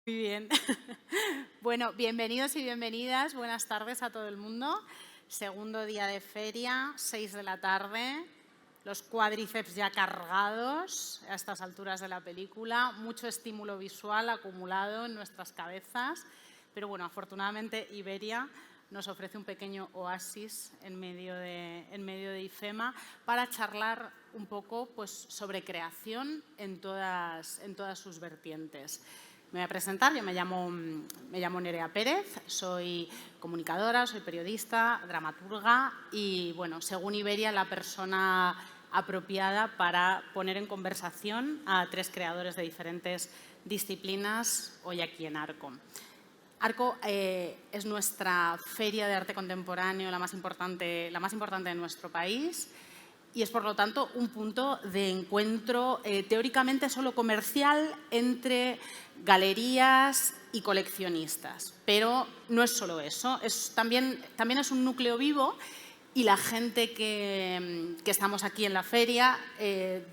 Muy bien. Bueno, bienvenidos y bienvenidas. Buenas tardes a todo el mundo. Segundo día de feria, 6 de la tarde. Los cuádriceps ya cargados a estas alturas de la película. Mucho estímulo visual acumulado en nuestras cabezas. Pero bueno, afortunadamente Iberia nos ofrece un pequeño oasis en medio de IFEMA para charlar un poco pues, sobre creación en todas sus vertientes. Me voy a presentar, yo me llamo Nerea Pérez, soy comunicadora, soy periodista, dramaturga y, bueno, según Iberia, la persona apropiada para poner en conversación a tres creadores de diferentes disciplinas hoy aquí en Arco. Arco es nuestra feria de arte contemporáneo, la más importante de nuestro país, y es, por lo tanto, un punto de encuentro teóricamente solo comercial entre galerías y coleccionistas. Pero no es solo eso, también es un núcleo vivo y la gente que estamos aquí en la feria,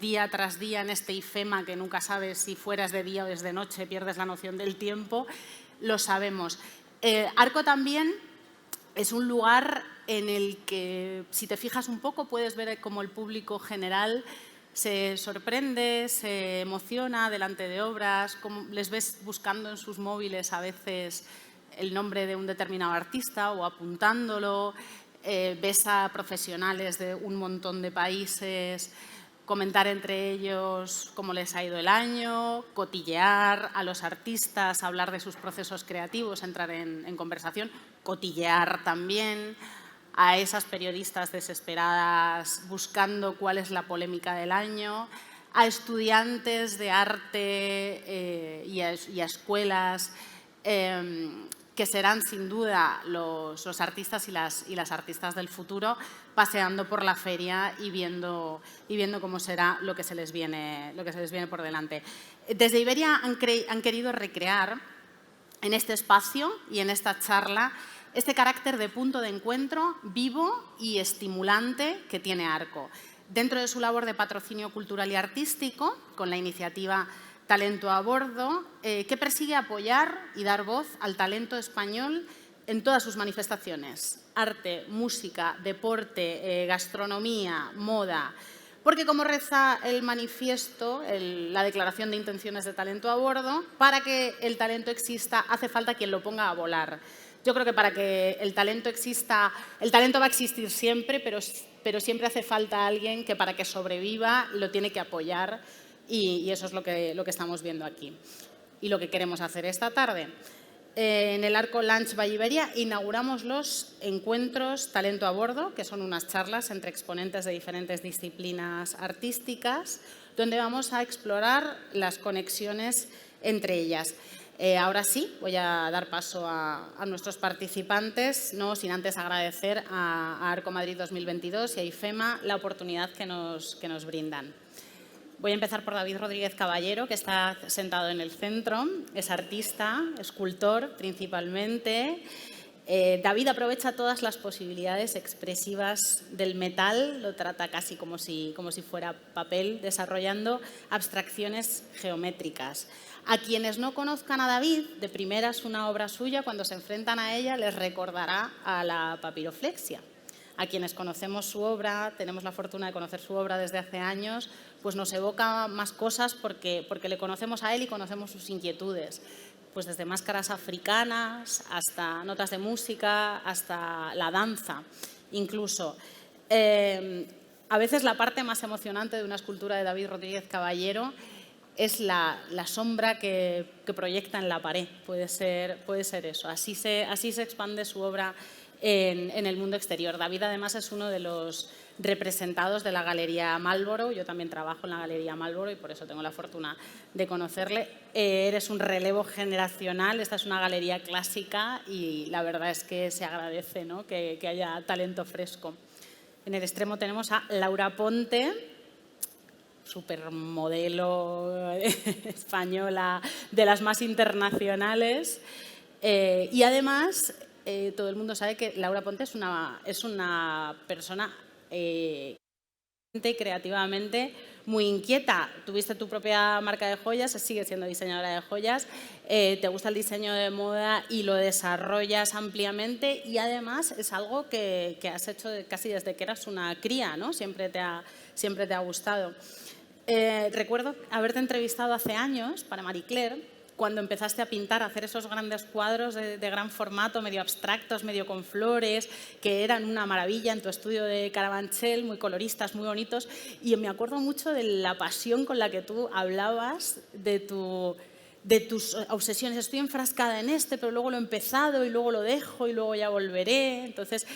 día tras día en este IFEMA, que nunca sabes si fueras de día o es de noche, pierdes la noción del tiempo, lo sabemos. Arco también es un lugar en el que, si te fijas un poco, puedes ver cómo el público general se sorprende, se emociona delante de obras, cómo les ves buscando en sus móviles a veces el nombre de un determinado artista o apuntándolo, ves a profesionales de un montón de países comentar entre ellos cómo les ha ido el año, cotillear a los artistas, hablar de sus procesos creativos, entrar en conversación, cotillear también a esas periodistas desesperadas buscando cuál es la polémica del año, a estudiantes de arte y a escuelas que serán sin duda los artistas y las artistas del futuro, paseando por la feria y viendo cómo será lo que se les viene por delante. Desde Iberia han querido recrear en este espacio y en esta charla este carácter de punto de encuentro vivo y estimulante que tiene Arco. Dentro de su labor de patrocinio cultural y artístico, con la iniciativa Talento a Bordo, que persigue apoyar y dar voz al talento español en todas sus manifestaciones: arte, música, deporte, gastronomía, moda. Porque, como reza el manifiesto, la declaración de intenciones de Talento a Bordo, para que el talento exista hace falta quien lo ponga a volar. Yo creo que para que el talento exista, el talento va a existir siempre, pero siempre hace falta alguien que, para que sobreviva, lo tiene que apoyar, y eso es lo que estamos viendo aquí y lo que queremos hacer esta tarde. En el Arco Lunch by Iberia inauguramos los encuentros Talento a Bordo, que son unas charlas entre exponentes de diferentes disciplinas artísticas, donde vamos a explorar las conexiones entre ellas. Ahora sí, voy a dar paso a nuestros participantes, no sin antes agradecer a Arco Madrid 2022 y a IFEMA la oportunidad que nos brindan. Voy a empezar por David Rodríguez Caballero, que está sentado en el centro. Es artista, escultor principalmente. David aprovecha todas las posibilidades expresivas del metal, lo trata casi como si fuera papel, desarrollando abstracciones geométricas. A quienes no conozcan a David, de primeras una obra suya, cuando se enfrentan a ella, les recordará a la papiroflexia. A quienes conocemos su obra, tenemos la fortuna de conocer su obra desde hace años, pues nos evoca más cosas porque le conocemos a él y conocemos sus inquietudes. Pues desde máscaras africanas hasta notas de música, hasta la danza, incluso. A veces la parte más emocionante de una escultura de David Rodríguez Caballero es la sombra que proyecta en la pared. Puede ser eso. Así se expande su obra en el mundo exterior. David, además, es uno de los representados de la Galería Marlborough. Yo también trabajo en la Galería Marlborough y por eso tengo la fortuna de conocerle. Eres un relevo generacional, esta es una galería clásica y la verdad es que se agradece, ¿no?, que haya talento fresco. En el extremo tenemos a Laura Ponte, supermodelo española, de las más internacionales, y además todo el mundo sabe que Laura Ponte es una persona creativamente muy inquieta. Tuviste tu propia marca de joyas, sigues siendo diseñadora de joyas, te gusta el diseño de moda y lo desarrollas ampliamente y además es algo que has hecho casi desde que eras una cría, ¿no? Siempre te ha gustado. Recuerdo haberte entrevistado hace años para Marie Claire, cuando empezaste a pintar, a hacer esos grandes cuadros de gran formato, medio abstractos, medio con flores, que eran una maravilla en tu estudio de Carabanchel, muy coloristas, muy bonitos. Y me acuerdo mucho de la pasión con la que tú hablabas de tus obsesiones. Estoy enfrascada en pero luego lo he empezado y luego lo dejo y luego ya volveré. Entonces,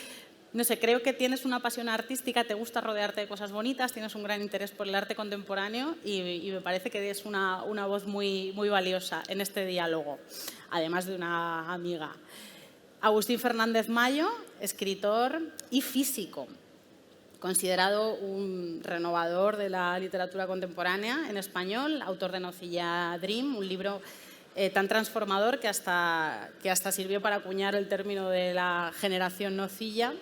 no sé, creo que tienes una pasión artística, te gusta rodearte de cosas bonitas, tienes un gran interés por el arte contemporáneo y me parece que es una voz muy, muy valiosa en este diálogo, además de una amiga. Agustín Fernández Mayo, escritor y físico, considerado un renovador de la literatura contemporánea en español, autor de Nocilla Dream, un libro tan transformador que hasta sirvió para acuñar el término de la generación nocilla.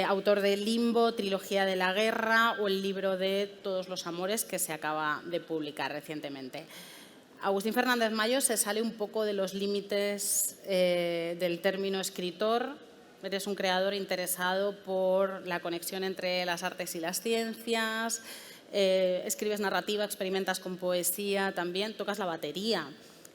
Autor de Limbo, Trilogía de la Guerra o el libro de Todos los amores que se acaba de publicar recientemente. Agustín Fernández Mayo se sale un poco de los límites del término escritor. Eres un creador interesado por la conexión entre las artes y las ciencias, escribes narrativa, experimentas con poesía también, tocas la batería.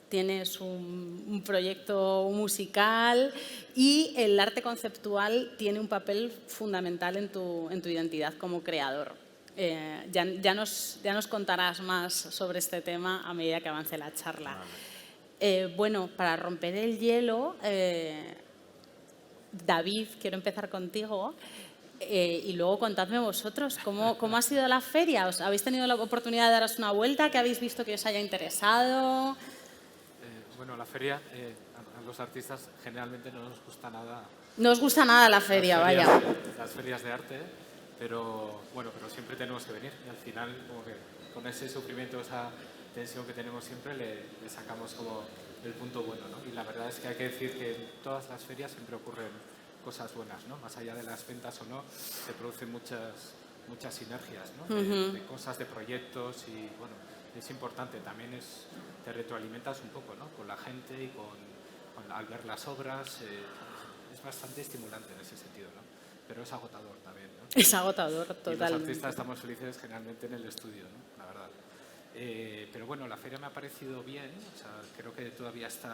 Tienes un proyecto musical y el arte conceptual tiene un papel fundamental en tu identidad como creador. Ya nos contarás más sobre este tema a medida que avance la charla. Vale. Bueno, para romper el hielo, David, quiero empezar contigo. Y luego contadme vosotros, ¿cómo ha sido la feria? ¿Habéis tenido la oportunidad de daros una vuelta? ¿Qué habéis visto que os haya interesado? Bueno, la feria, a los artistas generalmente no nos gusta nada. No os gusta nada la feria, vaya. Las ferias de arte, pero siempre tenemos que venir. Y al final, como que con ese sufrimiento, esa tensión que tenemos siempre, le sacamos como el punto bueno, ¿no? Y la verdad es que hay que decir que en todas las ferias siempre ocurren cosas buenas, ¿no? Más allá de las ventas o no, se producen muchas sinergias, ¿no? De cosas, de proyectos y, bueno, es importante. También te retroalimentas un poco, ¿no? Con la gente y al ver las obras. Es bastante estimulante en ese sentido, ¿no? Pero es agotador también, ¿no? Es agotador, totalmente. Y los artistas estamos felices generalmente en el estudio, ¿no? La verdad. Pero bueno, la feria me ha parecido bien. O sea, creo que todavía se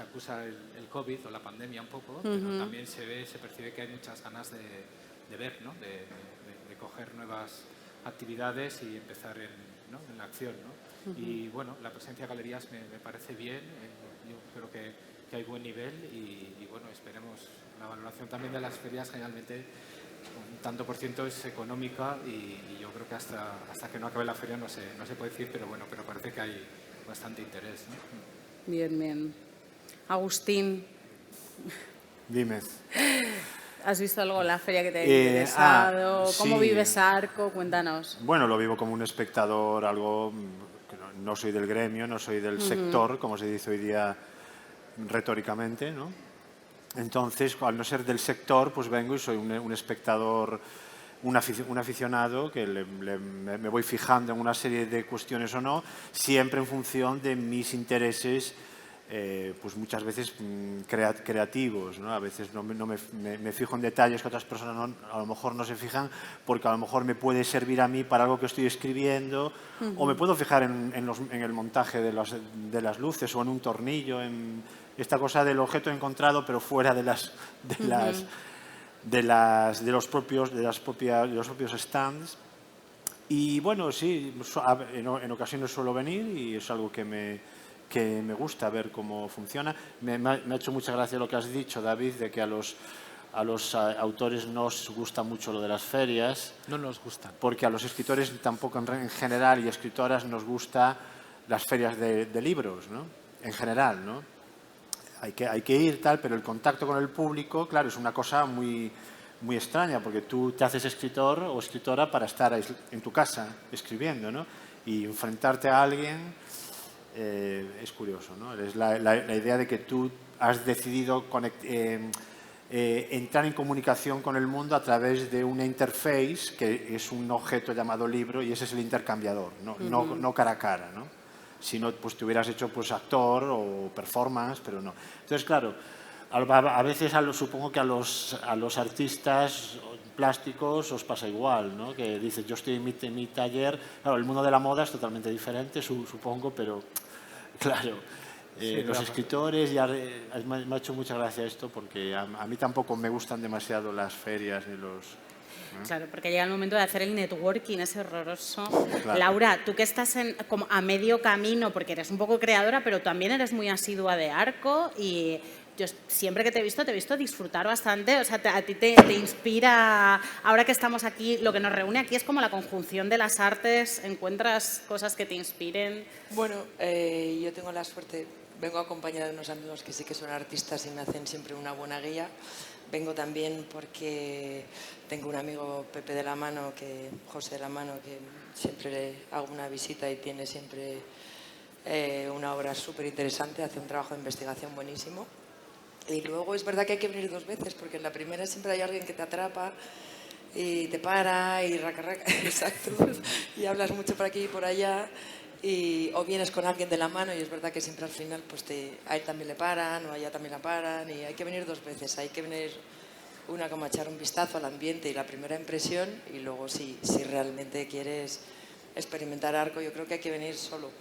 acusa el COVID o la pandemia un poco, pero también se percibe que hay muchas ganas de ver, ¿no? De coger nuevas actividades y empezar en la acción, ¿no? Y bueno, la presencia de galerías me parece bien. Yo creo que hay buen nivel y bueno, esperemos. La valoración también de las ferias generalmente un tanto por ciento es económica y yo creo que hasta que no acabe la feria no se puede decir, pero bueno, pero parece que hay bastante interés, ¿no? Bien. Agustín. Dime. ¿Has visto algo en la feria que te ha interesado? Sí. ¿Cómo vives Arco? Cuéntanos. Bueno, lo vivo como un espectador, algo que no soy del gremio, no soy del sector, como se dice hoy día retóricamente, ¿no? Entonces, al no ser del sector, pues vengo y soy un espectador, un aficionado que me voy fijando en una serie de cuestiones o no, siempre en función de mis intereses, pues muchas veces creativos, ¿no? A veces me fijo en detalles que otras personas a lo mejor no se fijan, porque a lo mejor me puede servir a mí para algo que estoy escribiendo, o me puedo fijar en el montaje de las luces o en un tornillo, en esta cosa del objeto encontrado, pero fuera de los propios stands. Y bueno, sí, en ocasiones suelo venir y es algo que me gusta ver cómo funciona. Me ha hecho mucha gracia lo que has dicho, David, de que a los autores no os gusta mucho lo de las ferias. No nos gusta. Porque a los escritores tampoco en general y escritoras nos gusta las ferias de libros, ¿no? En general, ¿no? Hay que ir, tal, pero el contacto con el público, claro, es una cosa muy, muy extraña, porque tú te haces escritor o escritora para estar en tu casa escribiendo, ¿no? Y enfrentarte a alguien es curioso, ¿no? Es la idea de que tú has decidido entrar en comunicación con el mundo a través de una interface que es un objeto llamado libro y ese es el intercambiador, no cara a cara, ¿no? Si no, pues te hubieras hecho pues actor o performance, pero no. Entonces, claro, a veces supongo que a los artistas plásticos os pasa igual, ¿no? Que dices, yo estoy en mi taller, claro, el mundo de la moda es totalmente diferente, supongo, pero claro, los escritores, me ha hecho mucha gracia esto porque a mí tampoco me gustan demasiado las ferias ni los... Claro, porque llega el momento de hacer el networking, es horroroso. Claro. Laura, tú que estás como a medio camino, porque eres un poco creadora, pero también eres muy asidua de Arco y yo siempre que te he visto disfrutar bastante. O sea, a ti te inspira, ahora que estamos aquí, lo que nos reúne aquí es como la conjunción de las artes, ¿encuentras cosas que te inspiren? Bueno, yo tengo la suerte, vengo acompañada de unos amigos que sí que son artistas y me hacen siempre una buena guía. Vengo también porque tengo un amigo, Pepe de la Mano, José de la Mano, que siempre le hago una visita y tiene siempre una obra súper interesante, hace un trabajo de investigación buenísimo. Y luego es verdad que hay que venir 2 veces, porque en la primera siempre hay alguien que te atrapa y te para y raca, exacto, y hablas mucho por aquí y por allá. O vienes con alguien de la mano y es verdad que siempre al final pues a él también le paran o a ella también la paran y hay que venir 2 veces. Hay que venir una como a echar un vistazo al ambiente y la primera impresión y luego si realmente quieres experimentar Arco yo creo que hay que venir solo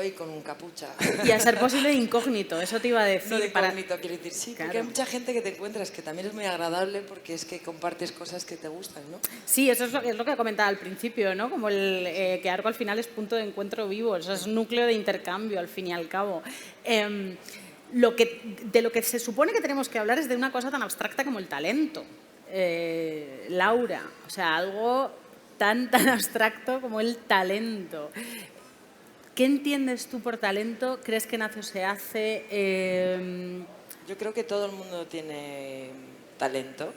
y con un capucha. Y a ser posible de incógnito, eso te iba a decir. No de incógnito, quiero decir, sí, Claro. porque hay mucha gente que te encuentras que también es muy agradable porque es que compartes cosas que te gustan, ¿no? Sí, eso es lo que comentaba al principio, ¿no? Como que Arco al final es punto de encuentro vivo, eso es núcleo de intercambio al fin y al cabo. De lo que se supone que tenemos que hablar es de una cosa tan abstracta como el talento. Laura, o sea, algo tan abstracto como el talento. ¿Qué entiendes tú por talento? ¿Crees que nace o se hace? Yo creo que todo el mundo tiene talento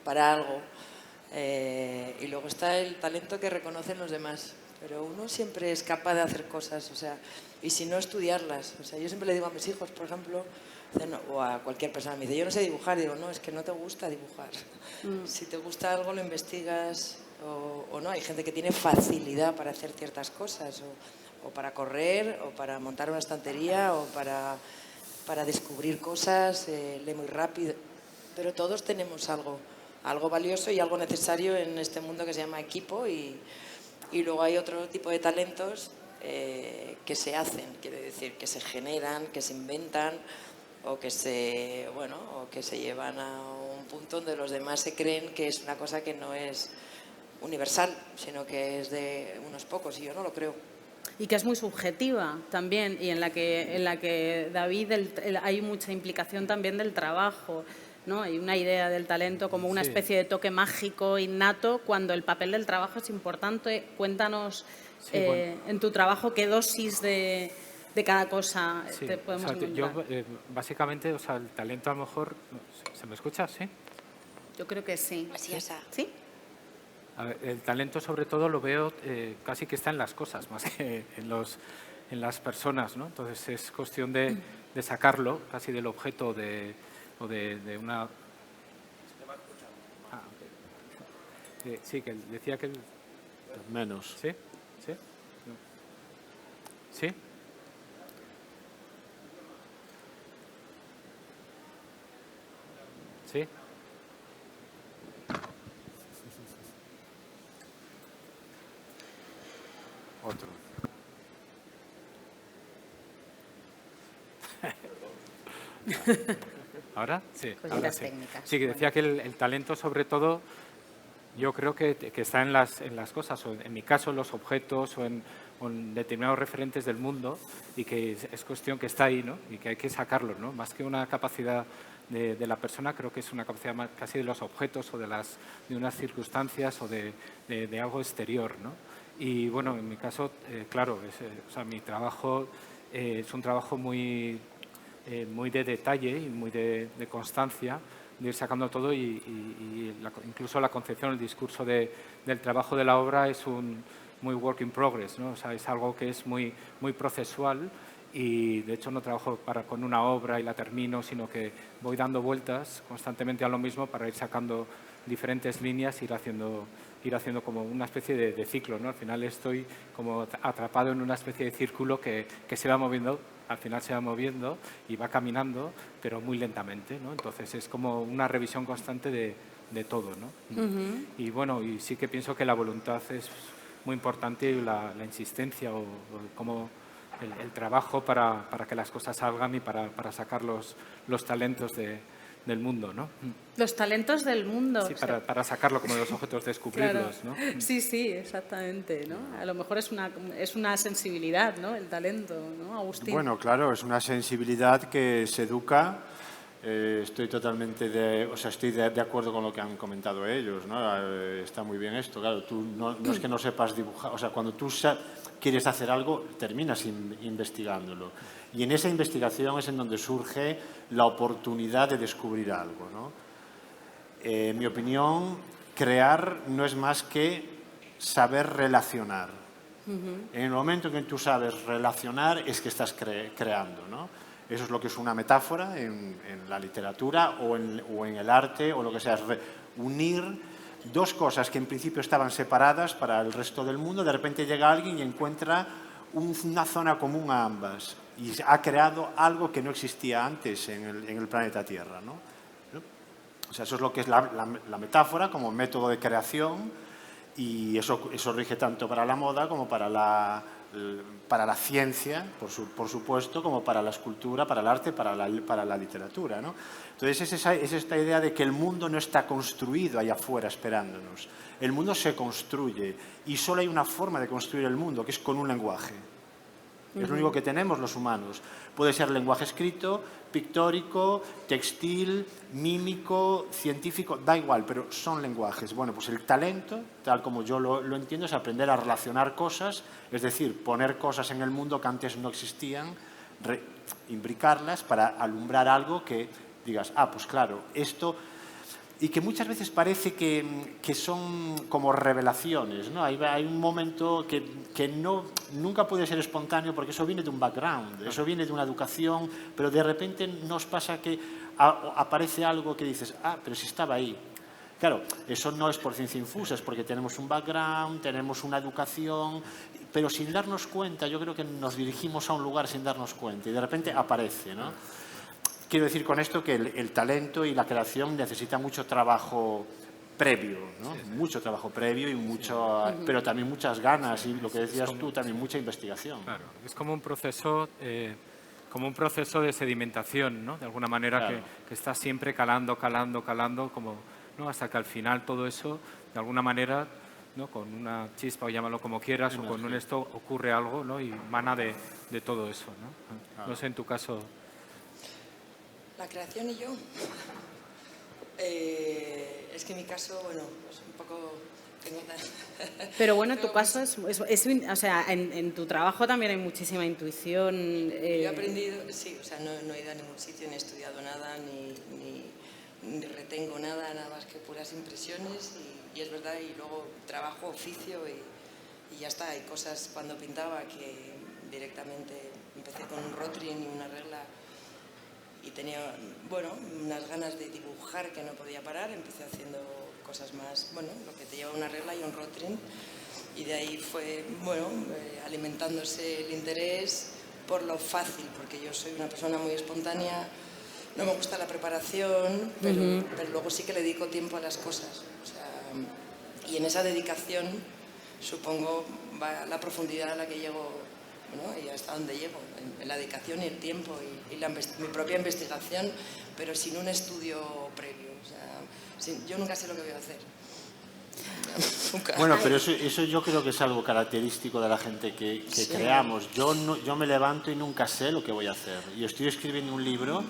para algo y luego está el talento que reconocen los demás, pero uno siempre es capaz de hacer cosas, o sea, y si no estudiarlas. O sea, yo siempre le digo a mis hijos, por ejemplo, o a cualquier persona, me dice, yo no sé dibujar, digo, no, es que no te gusta dibujar. Si te gusta algo lo investigas o no, hay gente que tiene facilidad para hacer ciertas cosas o para correr, o para montar una estantería, o para descubrir cosas, lee muy rápido. Pero todos tenemos algo valioso y algo necesario en este mundo que se llama equipo y luego hay otro tipo de talentos que se hacen, quiere decir, que se generan, que se inventan o que se llevan a un punto donde los demás se creen que es una cosa que no es universal, sino que es de unos pocos y yo no lo creo. Y que es muy subjetiva también y en la que David hay mucha implicación también del trabajo, ¿no? Hay una idea del talento como una especie de toque mágico innato cuando el papel del trabajo es importante. Cuéntanos en tu trabajo qué dosis de cada cosa te podemos encontrar. Básicamente, o sea, el talento a lo mejor... ¿Se me escucha? ¿Sí? Yo creo que sí. Así es. ¿Sí? A ver, el talento sobre todo lo veo casi que está en las cosas más que en las personas, ¿no? Entonces es cuestión de sacarlo casi del objeto o de una... Ah, okay. Sí, que decía que... Menos. ¿Sí? ¿Sí? No. ¿Sí? ¿Sí? Otro. ¿Ahora? Sí. Cositas Ahora sí. técnicas. Sí, que decía que el talento sobre todo yo creo que está en las cosas, o en mi caso en los objetos o en determinados referentes del mundo y que es cuestión que está ahí, ¿no? Y que hay que sacarlo, ¿no? Más que una capacidad de la persona, creo que es una capacidad más casi de los objetos o de unas circunstancias o de algo exterior, ¿no? Y bueno, en mi caso, claro, o sea, mi trabajo es un trabajo muy de detalle y muy de constancia, de ir sacando todo incluso la concepción, el discurso del trabajo de la obra es un muy work in progress, ¿no? O sea, es algo que es muy procesual y de hecho no trabajo con una obra y la termino, sino que voy dando vueltas constantemente a lo mismo para ir sacando diferentes líneas, ir haciendo como una especie de ciclo, ¿no? Al final estoy como atrapado en una especie de círculo que se va moviendo, al final se va moviendo y va caminando, pero muy lentamente, ¿no? Entonces es como una revisión constante de todo, ¿no? Y bueno, y sí que pienso que la voluntad es muy importante y la insistencia o como el trabajo para que las cosas salgan y para sacar los talentos del mundo, ¿no? Los talentos del mundo. Sí, para sacarlo como de los objetos, descubrirlos, Claro. ¿no? Sí, sí, exactamente, ¿no? A lo mejor es una sensibilidad, ¿no? El talento, ¿no, Agustín? Bueno, claro, es una sensibilidad que se educa. Estoy totalmente estoy de acuerdo con lo que han comentado ellos, ¿no? Está muy bien esto, claro, tú no es que no sepas dibujar, o sea, cuando tú quieres hacer algo, terminas investigándolo. Y en esa investigación es en donde surge la oportunidad de descubrir algo, ¿no? En mi opinión, crear no es más que saber relacionar. En el momento en que tú sabes relacionar es que estás creando, ¿no? Eso es lo que es una metáfora en la literatura o en el arte o lo que sea. Es unir dos cosas que en principio estaban separadas para el resto del mundo. De repente llega alguien y encuentra una zona común a ambas y ha creado algo que no existía antes en el planeta Tierra, ¿no? O sea, eso es lo que es la metáfora como método de creación, y eso rige tanto para la moda como para la ciencia, por supuesto, como para la escultura, para el arte, para la literatura, ¿no? Entonces es esta idea de que el mundo no está construido allá afuera esperándonos. El mundo se construye y solo hay una forma de construir el mundo, que es con un lenguaje. Es lo único que tenemos los humanos. Puede ser lenguaje escrito, pictórico, textil, mímico, científico, da igual, pero son lenguajes. Bueno, pues el talento, tal como yo lo entiendo, es aprender a relacionar cosas, es decir, poner cosas en el mundo que antes no existían, imbricarlas para alumbrar algo que digas, pues claro, esto... Y que muchas veces parece que son como revelaciones, ¿no? Hay un momento que nunca puede ser espontáneo porque eso viene de un background, eso viene de una educación, pero de repente nos pasa que aparece algo que dices, pero si estaba ahí. Claro, eso no es por ciencia infusa, es porque tenemos un background, tenemos una educación, pero sin darnos cuenta, yo creo que nos dirigimos a un lugar sin darnos cuenta y de repente aparece, ¿no? Quiero decir con esto que el talento y la creación necesitan mucho trabajo previo, ¿no? Sí. Mucho trabajo previo y pero también muchas ganas y lo que decías tú, también mucha investigación. Claro, es como un proceso de sedimentación, ¿no? De alguna manera, claro, que está siempre calando, como, ¿no? Hasta que al final todo eso, de alguna manera, ¿no? Con una chispa o llámalo como quieras, o con un esto ocurre algo, ¿no? Y mana de todo eso, ¿no? Claro. No sé, en tu caso... La creación y yo. Es que en mi caso, bueno, pues un poco... Pero bueno, en tu caso o sea, en tu trabajo también hay muchísima intuición. Yo he aprendido, sí, o sea, no he ido a ningún sitio, ni he estudiado nada, ni retengo nada más que puras impresiones y es verdad, y luego trabajo, oficio y ya está. Hay cosas cuando pintaba que directamente empecé con un rotring y una regla y tenía, bueno, unas ganas de dibujar que no podía parar. Empecé haciendo cosas más, bueno, lo que te lleva una regla y un rotring, y de ahí fue, bueno, alimentándose el interés por lo fácil, porque yo soy una persona muy espontánea, no me gusta la preparación, pero luego sí que le dedico tiempo a las cosas, o sea, y en esa dedicación supongo va la profundidad a la que llego, ¿no? Y hasta dónde llego, en la dedicación y el tiempo y mi propia investigación, pero sin un estudio previo. O sea, yo nunca sé lo que voy a hacer. Nunca. Bueno, pero eso yo creo que es algo característico de la gente que sí. Creamos. Yo me levanto y nunca sé lo que voy a hacer. Yo estoy escribiendo un libro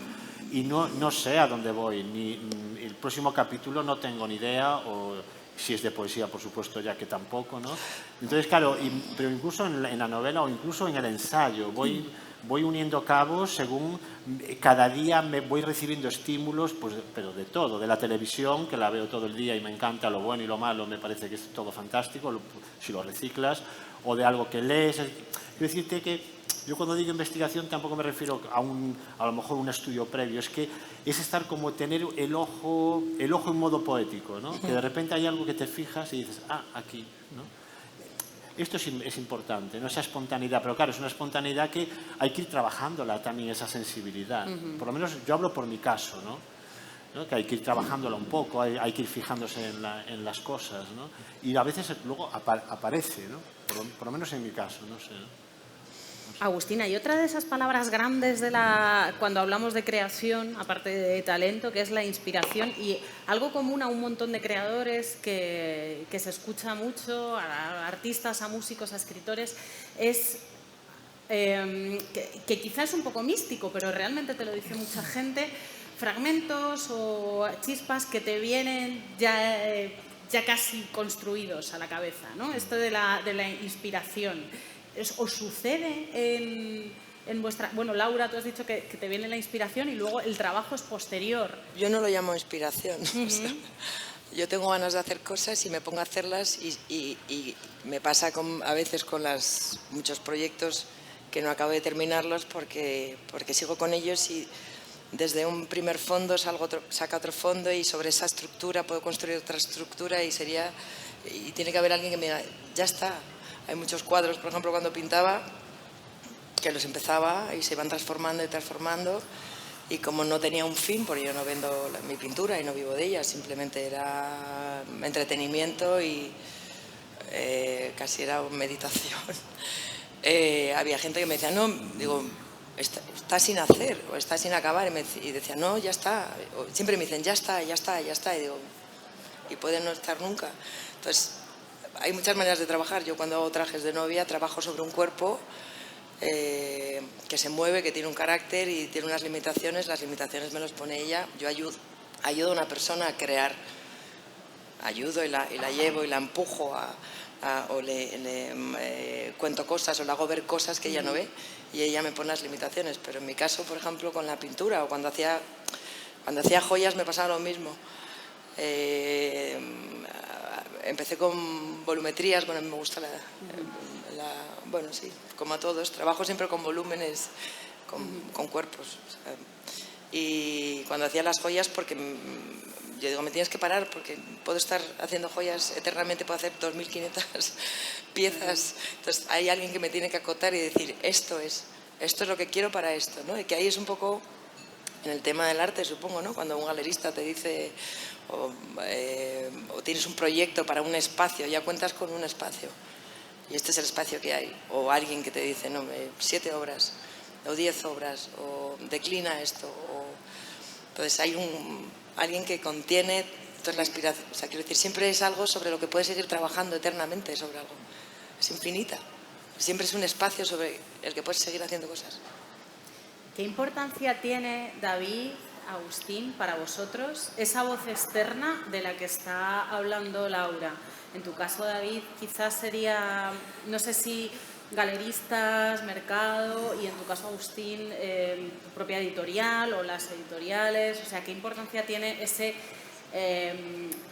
y no sé a dónde voy. Ni el próximo capítulo no tengo ni idea, o si es de poesía, por supuesto, ya que tampoco, ¿no? Entonces, claro, pero incluso en la novela o incluso en el ensayo voy uniendo cabos según cada día me voy recibiendo estímulos, pues, pero de todo, de la televisión, que la veo todo el día y me encanta lo bueno y lo malo, me parece que es todo fantástico, si lo reciclas, o de algo que lees. Quiero decirte que Yo cuando digo investigación tampoco me refiero a lo mejor un estudio previo, es que es estar como tener el ojo en modo poético, ¿no? Que de repente hay algo que te fijas y dices, aquí, ¿no? Esto es importante, ¿no? Esa espontaneidad, pero claro, es una espontaneidad que hay que ir trabajándola también, esa sensibilidad. Por lo menos yo hablo por mi caso, ¿no? Que hay que ir trabajándola un poco, hay que ir fijándose en las cosas, ¿no? Y a veces luego aparece, ¿no? Por lo menos en mi caso, no sé, ¿no? Agustina, y otra de esas palabras grandes cuando hablamos de creación, aparte de talento, que es la inspiración, y algo común a un montón de creadores que se escucha mucho, a artistas, a músicos, a escritores, es que quizás es un poco místico, pero realmente te lo dice mucha gente, fragmentos o chispas que te vienen ya casi construidos a la cabeza, ¿no? Esto de la inspiración. ¿Os sucede en vuestra...? Bueno, Laura, tú has dicho que te viene la inspiración y luego el trabajo es posterior. Yo no lo llamo inspiración. O sea, yo tengo ganas de hacer cosas y me pongo a hacerlas y me pasa a veces con muchos proyectos que no acabo de terminarlos porque sigo con ellos y desde un primer fondo saca otro fondo y sobre esa estructura puedo construir otra estructura y tiene que haber alguien que me diga, ya está. Hay muchos cuadros, por ejemplo, cuando pintaba, que los empezaba y se iban transformando y transformando y como no tenía un fin, porque yo no vendo mi pintura y no vivo de ella, simplemente era entretenimiento y casi era meditación. Había gente que me decía, no, digo, está sin hacer o está sin acabar y decía, no, ya está. Siempre me dicen, ya está, ya está, ya está. Y digo, y puede no estar nunca. Entonces, hay muchas maneras de trabajar. Yo cuando hago trajes de novia trabajo sobre un cuerpo que se mueve, que tiene un carácter y tiene unas limitaciones. Las limitaciones me las pone ella. Yo ayudo a una persona a crear. Ayudo y la llevo y la empujo o le cuento cosas o le hago ver cosas que ella no ve y ella me pone las limitaciones. Pero en mi caso, por ejemplo, con la pintura o cuando hacía joyas me pasaba lo mismo. Empecé con volumetrías, bueno, me gusta bueno, sí, como a todos, trabajo siempre con volúmenes, con cuerpos. O sea, y cuando hacía las joyas, porque yo digo, me tienes que parar porque puedo estar haciendo joyas eternamente, puedo hacer 2.500 piezas. Entonces hay alguien que me tiene que acotar y decir, esto es lo que quiero para esto, ¿no? Y que ahí es un poco en el tema del arte, supongo, ¿no? Cuando un galerista te dice o tienes un proyecto para un espacio, ya cuentas con un espacio y este es el espacio que hay, o alguien que te dice, no, 7 obras o 10 obras o declina esto, entonces hay alguien que contiene entonces la inspiración, o sea, quiero decir, siempre es algo sobre lo que puedes seguir trabajando eternamente, sobre algo, es infinita, siempre es un espacio sobre el que puedes seguir haciendo cosas. ¿Qué importancia tiene, David, Agustín, para vosotros esa voz externa de la que está hablando Laura? En tu caso, David, quizás sería, no sé si galeristas, mercado, y en tu caso, Agustín, tu propia editorial o las editoriales. O sea, ¿qué importancia tiene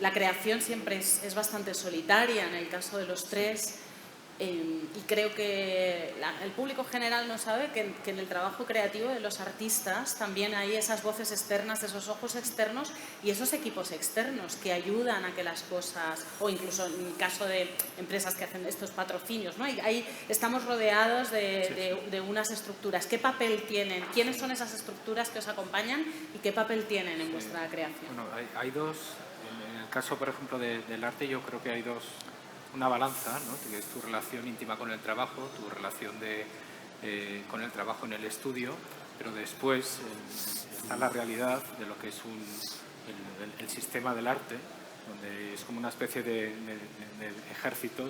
la creación siempre es bastante solitaria en el caso de los tres? Y creo que el público general no sabe que en el trabajo creativo de los artistas también hay esas voces externas, esos ojos externos y esos equipos externos que ayudan a que las cosas, o incluso en el caso de empresas que hacen estos patrocinios, ¿no? Ahí estamos rodeados de unas estructuras. ¿Qué papel tienen? ¿Quiénes son esas estructuras que os acompañan y qué papel tienen en vuestra creación? Bueno, hay dos, en el caso, por ejemplo, del arte, yo creo que hay dos. Una balanza, ¿no? Que es tu relación íntima con el trabajo, tu relación con el trabajo en el estudio, pero después está la realidad de lo que es el sistema del arte, donde es como una especie de ejército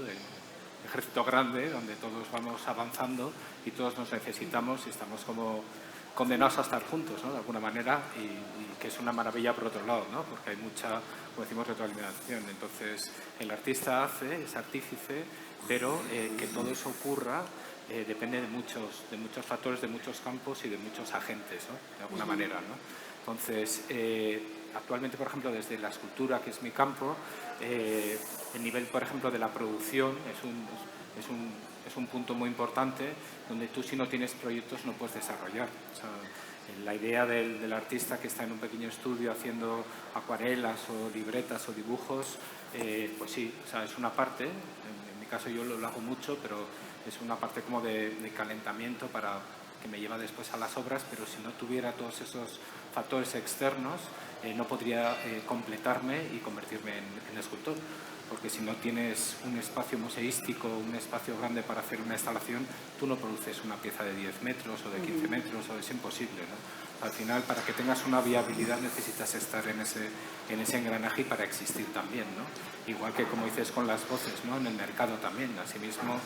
grande, donde todos vamos avanzando y todos nos necesitamos y estamos como condenados a estar juntos, ¿no? De alguna manera, y que es una maravilla por otro lado, ¿no? Porque hay mucha, como decimos, retroalimentación. Entonces, el artista es artífice, pero que todo eso ocurra depende de muchos factores, de muchos campos y de muchos agentes, ¿no? De alguna manera, ¿no? Entonces, actualmente, por ejemplo, desde la escultura, que es mi campo, el nivel, por ejemplo, de la producción es un es un punto muy importante donde tú, si no tienes proyectos, no puedes desarrollar. O sea, la idea del artista que está en un pequeño estudio haciendo acuarelas o libretas o dibujos, pues sí, o sea, es una parte, en mi caso yo lo hago mucho, pero es una parte como de calentamiento para que me lleva después a las obras, pero si no tuviera todos esos factores externos, no podría completarme y convertirme en escultor. Porque si no tienes un espacio museístico, un espacio grande para hacer una instalación, tú no produces una pieza de 10 metros o de 15 metros, o es imposible, ¿no? Al final, para que tengas una viabilidad necesitas estar en ese engranaje y para existir también, ¿no? Igual que, como dices, con las voces, ¿no? En el mercado también, asimismo,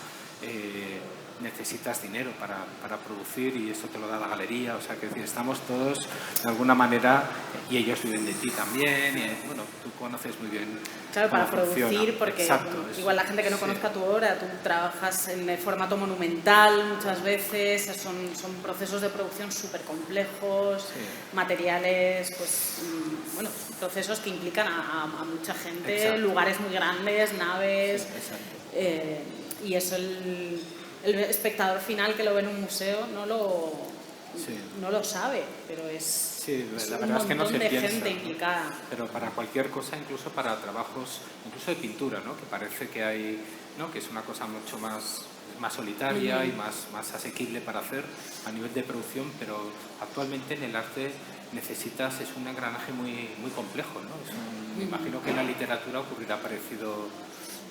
necesitas dinero para producir y eso te lo da la galería, o sea, que estamos todos de alguna manera, y ellos viven de ti también, y bueno, tú conoces muy bien. Claro, para producir, porque exacto, igual la gente que no conozca tu obra, tú trabajas en el formato monumental muchas veces, son procesos de producción súper complejos, materiales, pues bueno, procesos que implican a mucha gente, exacto, lugares muy grandes, naves, y eso el espectador final que lo ve en un museo no lo sabe, pero es la un verdad es que no montón se de piensa, gente implicada. pero para cualquier cosa, incluso para trabajos, incluso de pintura, ¿no? Que parece que hay, ¿no? Que es una cosa mucho más solitaria y más asequible para hacer a nivel de producción, pero actualmente en el arte es un engranaje muy, muy complejo, ¿no? Me imagino que en la literatura ocurrirá parecido,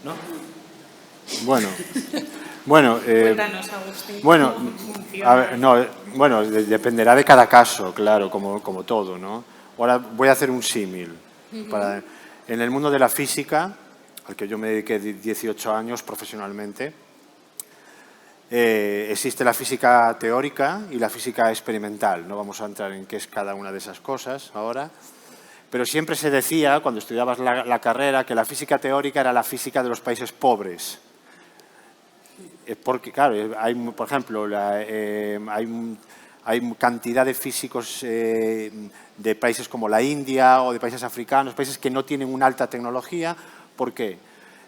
¿no? Bueno, Cuéntanos, Agustín, bueno, cómo funciona. a ver, no, bueno, dependerá de cada caso, claro, como todo, ¿no? Ahora voy a hacer un símil. En el mundo de la física, al que yo me dediqué 18 años profesionalmente, existe la física teórica y la física experimental. No vamos a entrar en qué es cada una de esas cosas ahora. Pero siempre se decía, cuando estudiabas la carrera, que la física teórica era la física de los países pobres. Porque, claro, por ejemplo, hay cantidad de físicos de países como la India o de países africanos, países que no tienen una alta tecnología. ¿Por qué?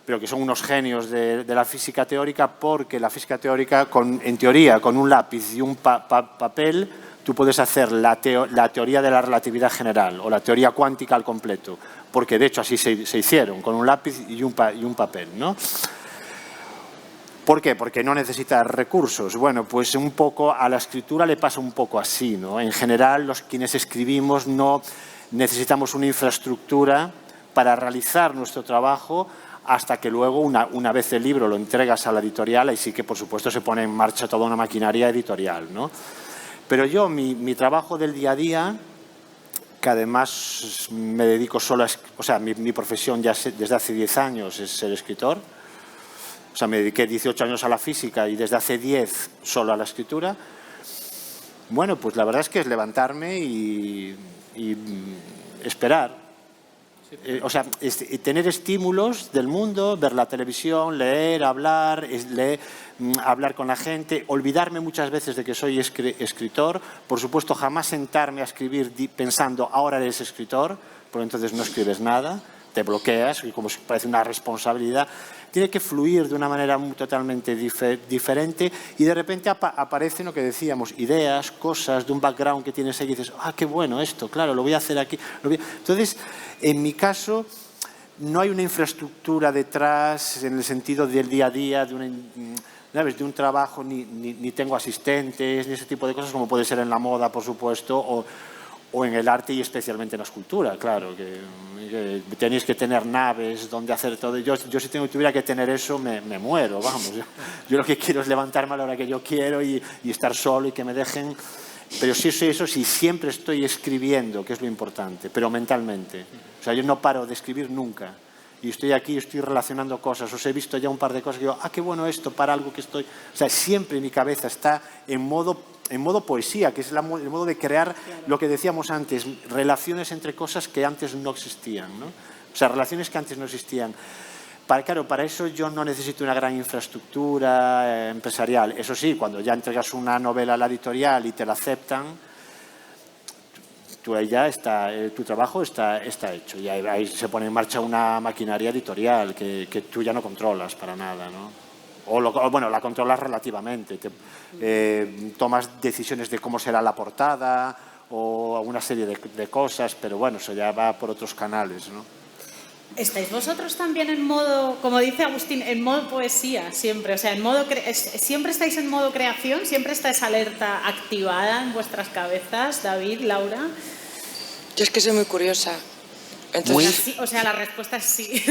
Pero que son unos genios de la física teórica, porque la física teórica, en teoría, con un lápiz y un papel, tú puedes hacer la teoría de la relatividad general o la teoría cuántica al completo, porque de hecho así se hicieron, con un lápiz y un papel, ¿no? ¿Por qué? Porque no necesita recursos. Bueno, pues un poco a la escritura le pasa un poco así, ¿no? En general, quienes escribimos no necesitamos una infraestructura para realizar nuestro trabajo hasta que luego, una vez el libro lo entregas a la editorial, ahí sí que, por supuesto, se pone en marcha toda una maquinaria editorial, ¿no? Pero yo, mi trabajo del día a día, que además me dedico solo a... O sea, mi profesión ya desde hace 10 años es ser escritor. O sea, me dediqué 18 años a la física y desde hace 10 solo a la escritura. Bueno, pues la verdad es que es levantarme y esperar. O sea, tener estímulos del mundo, ver la televisión, leer, hablar con la gente, olvidarme muchas veces de que soy escritor. Por supuesto, jamás sentarme a escribir pensando, ahora eres escritor, porque entonces no escribes nada, te bloqueas, y como si parece una responsabilidad. Tiene que fluir de una manera totalmente diferente y de repente aparecen lo que decíamos, ideas, cosas de un background que tienes ahí y dices, qué bueno esto, claro, lo voy a hacer aquí. Entonces, en mi caso, no hay una infraestructura detrás en el sentido del día a día, de un trabajo, ni tengo asistentes, ni ese tipo de cosas, como puede ser en la moda, por supuesto, o en el arte y especialmente en la escultura, claro, que tenéis que tener naves donde hacer todo. Yo si tuviera que tener eso, me muero, vamos. Yo lo que quiero es levantarme a la hora que yo quiero y estar solo y que me dejen. Pero sí soy eso, sí siempre estoy escribiendo, que es lo importante, pero mentalmente. O sea, yo no paro de escribir nunca. Y estoy aquí, estoy relacionando cosas. Os he visto ya un par de cosas que digo, qué bueno esto, para algo que estoy... O sea, siempre mi cabeza está en modo poesía, que es el modo de crear lo que decíamos antes, relaciones entre cosas que antes no existían, ¿no? O sea, relaciones que antes no existían. Para eso yo no necesito una gran infraestructura empresarial. Eso sí, cuando ya entregas una novela a la editorial y te la aceptan, tu trabajo está hecho. Y ahí se pone en marcha una maquinaria editorial que tú ya no controlas para nada, ¿no? bueno, la controlas relativamente. Tomas decisiones de cómo será la portada o una serie de cosas, pero bueno, eso ya va por otros canales, ¿no? ¿Estáis vosotros también en modo, como dice Agustín, en modo poesía siempre? O sea, ¿siempre estáis en modo creación? ¿Siempre está esa alerta activada en vuestras cabezas, David, Laura? Yo es que soy muy curiosa. Entonces, Sí, o sea, la respuesta es sí.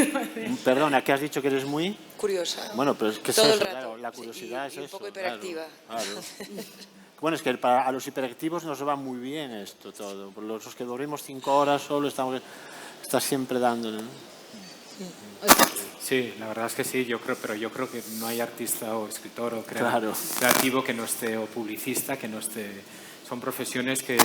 Perdona, ¿qué has dicho que eres muy? curiosa. Bueno, pero es que Todo es el eso, rato. claro, la curiosidad Sí, y es un poco eso, hiperactiva. claro. Bueno, es que a los hiperactivos nos va muy bien esto todo. Por los que dormimos 5 horas solo estás siempre dándole, ¿no? Sí, la verdad es que sí, pero yo creo que no hay artista o escritor o Claro. creativo que no esté, o publicista que no esté. Son profesiones que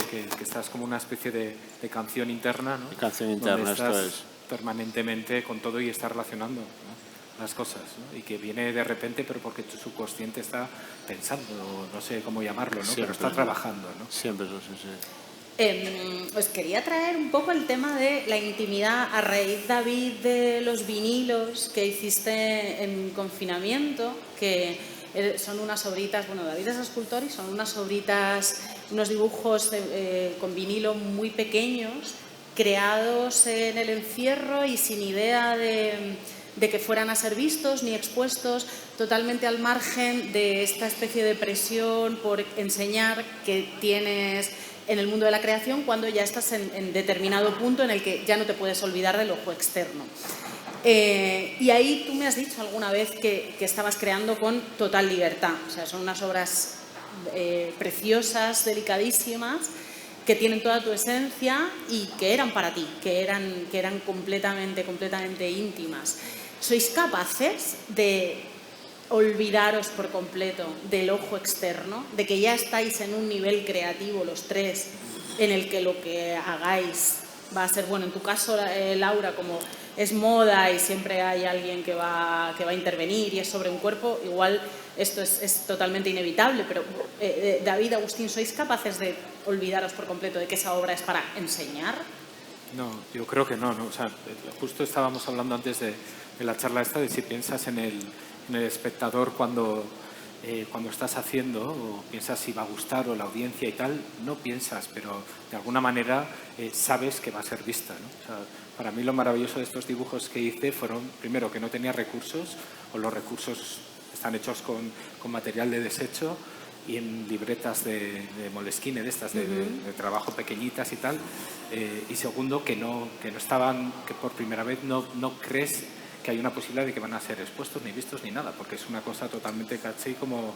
estás como una especie de canción interna, ¿no? Canción interna, donde estás esto es. permanentemente con todo y estás relacionando, ¿no?, las cosas, ¿no? Y que viene de repente, pero porque tu subconsciente está pensando, no sé cómo llamarlo, ¿no? Siempre, pero está trabajando, ¿no? Siempre eso, sí. Os quería traer un poco el tema de la intimidad a raíz, David, de los vinilos que hiciste en confinamiento, que son unas obritas, bueno, David es escultor y son unas obritas, unos dibujos con vinilo muy pequeños, creados en el encierro y sin idea de que fueran a ser vistos ni expuestos, totalmente al margen de esta especie de presión por enseñar que tienes en el mundo de la creación cuando ya estás en determinado punto en el que ya no te puedes olvidar del ojo externo. Y ahí tú me has dicho alguna vez que estabas creando con total libertad. O sea, son unas obras preciosas, delicadísimas, que tienen toda tu esencia y que eran para ti, que eran completamente íntimas. ¿Sois capaces de olvidaros por completo del ojo externo, de que ya estáis en un nivel creativo los tres en el que lo que hagáis va a ser, bueno, en tu caso, Laura, como es moda y siempre hay alguien que va a intervenir y es sobre un cuerpo, igual esto es totalmente inevitable, pero David, Agustín, ¿sois capaces de olvidaros por completo de que esa obra es para enseñar? No, yo creo que no. O sea, justo estábamos hablando antes de la charla esta de si piensas en el espectador cuando estás haciendo, o piensas si va a gustar o la audiencia y tal, no piensas, pero de alguna manera sabes que va a ser vista, ¿no? O sea, para mí lo maravilloso de estos dibujos que hice fueron, primero, que no tenía recursos, o los recursos están hechos con material de desecho y en libretas de Moleskine, de estas de trabajo pequeñitas y tal, y segundo, que no estaban, que por primera vez no crees que hay una posibilidad de que van a ser expuestos ni vistos ni nada, porque es una cosa totalmente caché como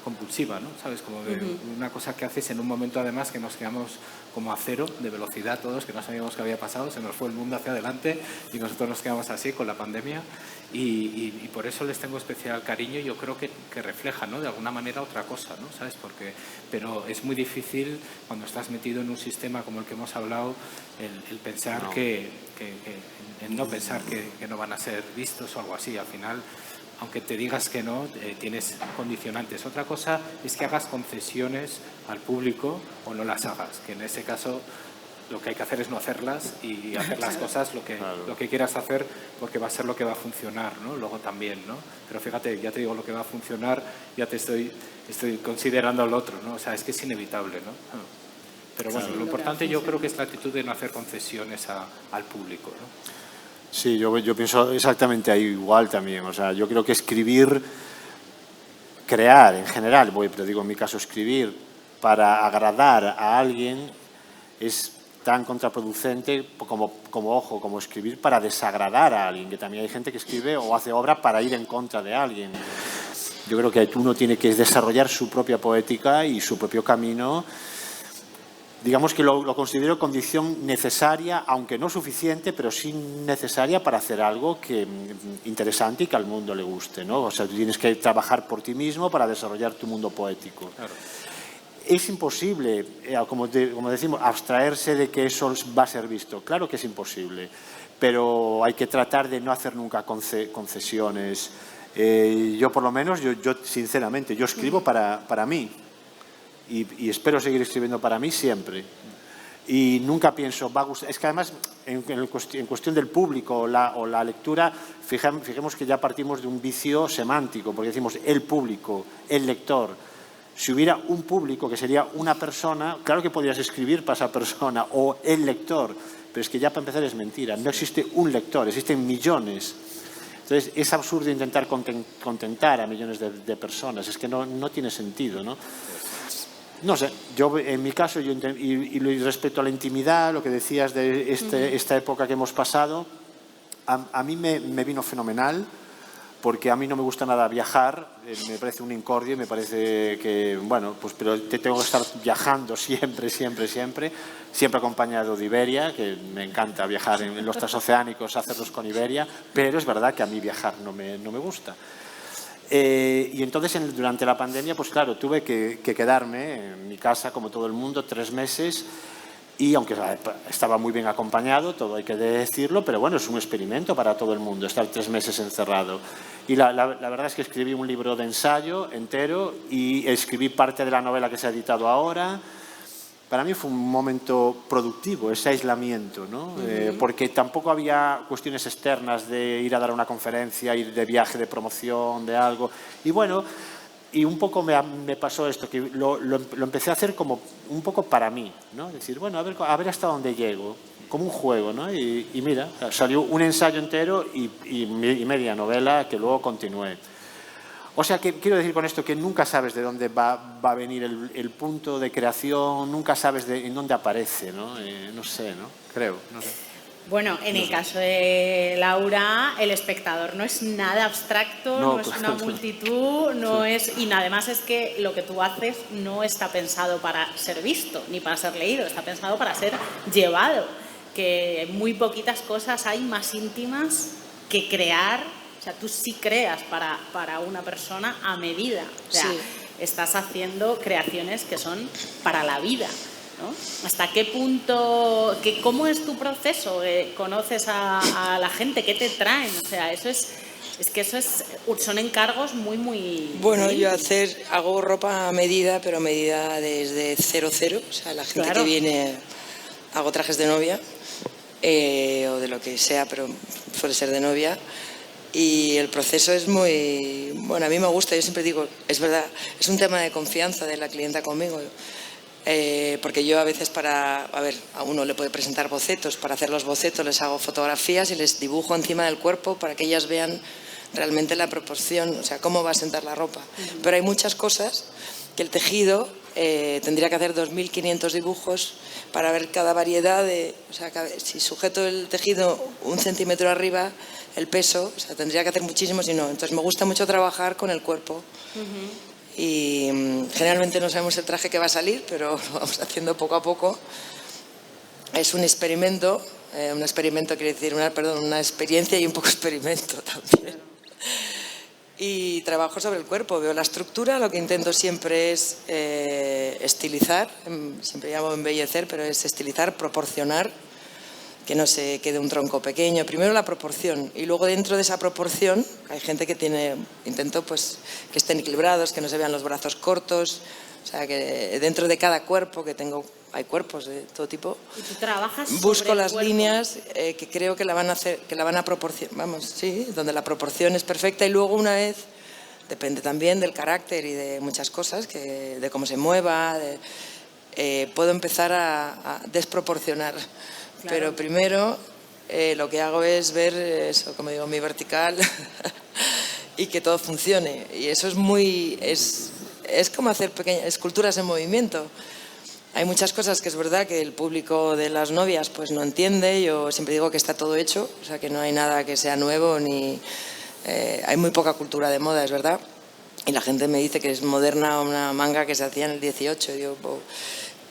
compulsiva, ¿no? ¿Sabes? Como de una cosa que haces en un momento además que nos quedamos como a cero de velocidad todos, que no sabíamos qué había pasado, se nos fue el mundo hacia adelante y nosotros nos quedamos así con la pandemia y por eso les tengo especial cariño. Yo creo que refleja, ¿no?, de alguna manera otra cosa, ¿no? ¿Sabes? Pero es muy difícil cuando estás metido en un sistema como el que hemos hablado el pensar No. el no pensar que no van a ser vistos o algo así. Al final, aunque te digas que no, tienes condicionantes. Otra cosa es que hagas concesiones al público o no las hagas, que en ese caso lo que hay que hacer es no hacerlas y hacer las cosas lo que quieras hacer, porque va a ser lo que va a funcionar, ¿no? Luego también, ¿no? Pero fíjate, ya te digo lo que va a funcionar, ya te estoy considerando al otro, ¿no? O sea, es que es inevitable, ¿no? Pero bueno, lo importante yo creo que es la actitud de no hacer concesiones al público, ¿no? Sí, yo pienso exactamente ahí igual también. O sea, yo creo que escribir, crear en general, pero digo en mi caso escribir para agradar a alguien es tan contraproducente como escribir para desagradar a alguien, que también hay gente que escribe o hace obra para ir en contra de alguien. Yo creo que uno tiene que desarrollar su propia poética y su propio camino. Digamos que lo considero condición necesaria, aunque no suficiente, pero sí necesaria para hacer algo interesante y que al mundo le guste, ¿no? O sea, tú tienes que trabajar por ti mismo para desarrollar tu mundo poético. Claro. Es imposible, como decimos, abstraerse de que eso va a ser visto. Claro que es imposible, pero hay que tratar de no hacer nunca concesiones. Yo, por lo menos, yo sinceramente, yo escribo para mí. Y espero seguir escribiendo para mí siempre. Y nunca pienso, va a gustar. Es que además en cuestión del público o la lectura, fijemos que ya partimos de un vicio semántico, porque decimos el público, el lector. Si hubiera un público, que sería una persona, claro que podrías escribir para esa persona, o el lector, pero es que ya para empezar es mentira. No existe un lector, existen millones. Entonces, es absurdo intentar contentar a millones de personas, es que no tiene sentido, ¿no? No sé, yo en mi caso, y respecto a la intimidad, lo que decías de esta época que hemos pasado, a mí me vino fenomenal, porque a mí no me gusta nada viajar, me parece un incordio, me parece que, bueno, pues pero te tengo que estar viajando siempre acompañado de Iberia, que me encanta viajar en los transoceánicos, hacerlos con Iberia, pero es verdad que a mí viajar no me gusta. Y entonces durante la pandemia, pues claro, tuve que quedarme en mi casa como todo el mundo 3 meses y aunque estaba muy bien acompañado, todo hay que decirlo, pero bueno, es un experimento para todo el mundo estar 3 meses encerrado. Y la verdad es que escribí un libro de ensayo entero y escribí parte de la novela que se ha editado ahora. Para mí fue un momento productivo, ese aislamiento, ¿no? Porque tampoco había cuestiones externas de ir a dar una conferencia, ir de viaje de promoción, de algo. Y bueno, y un poco me pasó esto, que lo empecé a hacer como un poco para mí, ¿no? Decir, bueno, a ver hasta dónde llego, como un juego, ¿no? Y mira, salió un ensayo entero y media novela que luego continué. O sea, que quiero decir con esto que nunca sabes de dónde va a venir el punto de creación, nunca sabes en dónde aparece, ¿no? No sé, ¿no? Creo, no sé. Bueno, en el caso de Laura, el espectador no es nada abstracto, no es una multitud, no es... Y además es que lo que tú haces no está pensado para ser visto, ni para ser leído, está pensado para ser llevado. Que muy poquitas cosas hay más íntimas que crear. O sea, tú sí creas para una persona a medida. O sea, estás haciendo creaciones que son para la vida, ¿no? ¿Hasta qué punto, cómo es tu proceso? ¿Conoces a la gente? ¿Qué te traen? O sea, son encargos muy... Bueno, muy yo hago ropa a medida, pero a medida desde 0-0. O sea, la gente que viene, hago trajes de novia o de lo que sea, pero suele ser de novia. Y el proceso es muy... Bueno, a mí me gusta, yo siempre digo, es verdad, es un tema de confianza de la clienta conmigo. Porque yo a veces a uno le puede presentar bocetos, para hacer los bocetos les hago fotografías y les dibujo encima del cuerpo para que ellas vean realmente la proporción, o sea, cómo va a sentar la ropa. Pero hay muchas cosas que el tejido tendría que hacer 2.500 dibujos para ver cada variedad de... O sea, si sujeto el tejido 1 centímetro arriba, el peso, o sea, tendría que hacer muchísimo, si no. Entonces me gusta mucho trabajar con el cuerpo. Y generalmente no sabemos el traje que va a salir, pero lo vamos haciendo poco a poco. Es un experimento quiere decir una experiencia y un poco experimento también. Y trabajo sobre el cuerpo, veo la estructura, lo que intento siempre es estilizar, siempre llamo embellecer, pero es estilizar, proporcionar, que no se quede un tronco pequeño. Primero la proporción y luego dentro de esa proporción hay gente que intento pues que estén equilibrados, que no se vean los brazos cortos, o sea que dentro de cada cuerpo hay cuerpos de todo tipo. ¿Y tú trabajas sobre busco las cuerpo? Líneas que creo que la van a proporcionar, donde la proporción es perfecta y luego una vez depende también del carácter y de muchas cosas, de cómo se mueva, puedo empezar a desproporcionar. Claro. Pero primero lo que hago es ver eso, como digo, mi vertical y que todo funcione. Y eso es como hacer pequeñas esculturas en movimiento. Hay muchas cosas que es verdad que el público de las novias pues no entiende. Yo siempre digo que está todo hecho, o sea que no hay nada que sea nuevo ni hay muy poca cultura de moda, es verdad. Y la gente me dice que es moderna una manga que se hacía en el 18. Digo,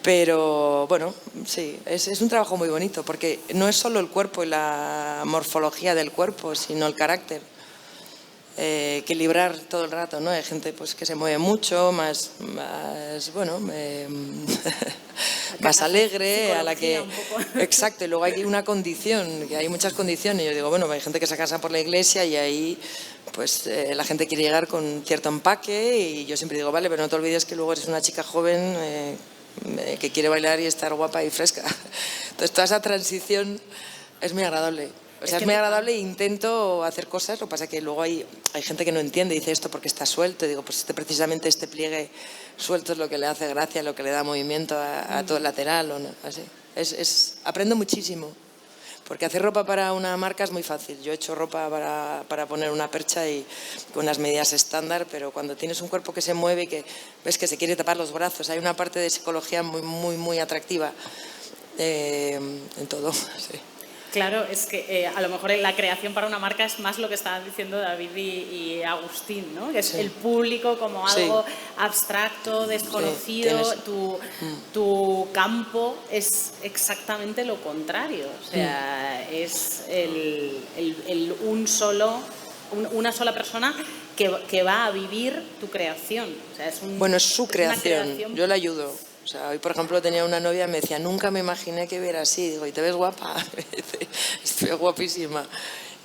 pero bueno, sí, es un trabajo muy bonito porque no es solo el cuerpo y la morfología del cuerpo, sino el carácter. Equilibrar todo el rato, ¿no? Hay gente pues que se mueve mucho, más bueno, más alegre, a la que... Exacto, y luego hay una condición, que hay muchas condiciones. Yo digo, bueno, hay gente que se casa por la iglesia y ahí pues la gente quiere llegar con cierto empaque y yo siempre digo, vale, pero no te olvides que luego eres una chica joven que quiere bailar y estar guapa y fresca. Entonces toda esa transición Es muy agradable. O sea, es muy agradable e intento hacer cosas. Lo que pasa es que luego hay gente que no entiende y dice esto porque está suelto. Y digo, pues precisamente este pliegue suelto es lo que le hace gracia, lo que le da movimiento a todo el lateral. O no, así. Aprendo muchísimo. Porque hacer ropa para una marca es muy fácil. Yo he hecho ropa para poner una percha y con unas medidas estándar, pero cuando tienes un cuerpo que se mueve y que ves que se quiere tapar los brazos, hay una parte de psicología muy, muy, muy atractiva en todo. Sí. Claro, es que a lo mejor la creación para una marca es más lo que estaban diciendo David y Agustín, ¿no? Que es el público como algo abstracto, desconocido. Tu campo es exactamente lo contrario. O sea, es una sola persona que va a vivir tu creación. O sea, es su creación. Yo le ayudo. O sea, hoy, por ejemplo, tenía una novia que me decía, nunca me imaginé que viera así. Digo, ¿y te ves guapa? Estoy guapísima.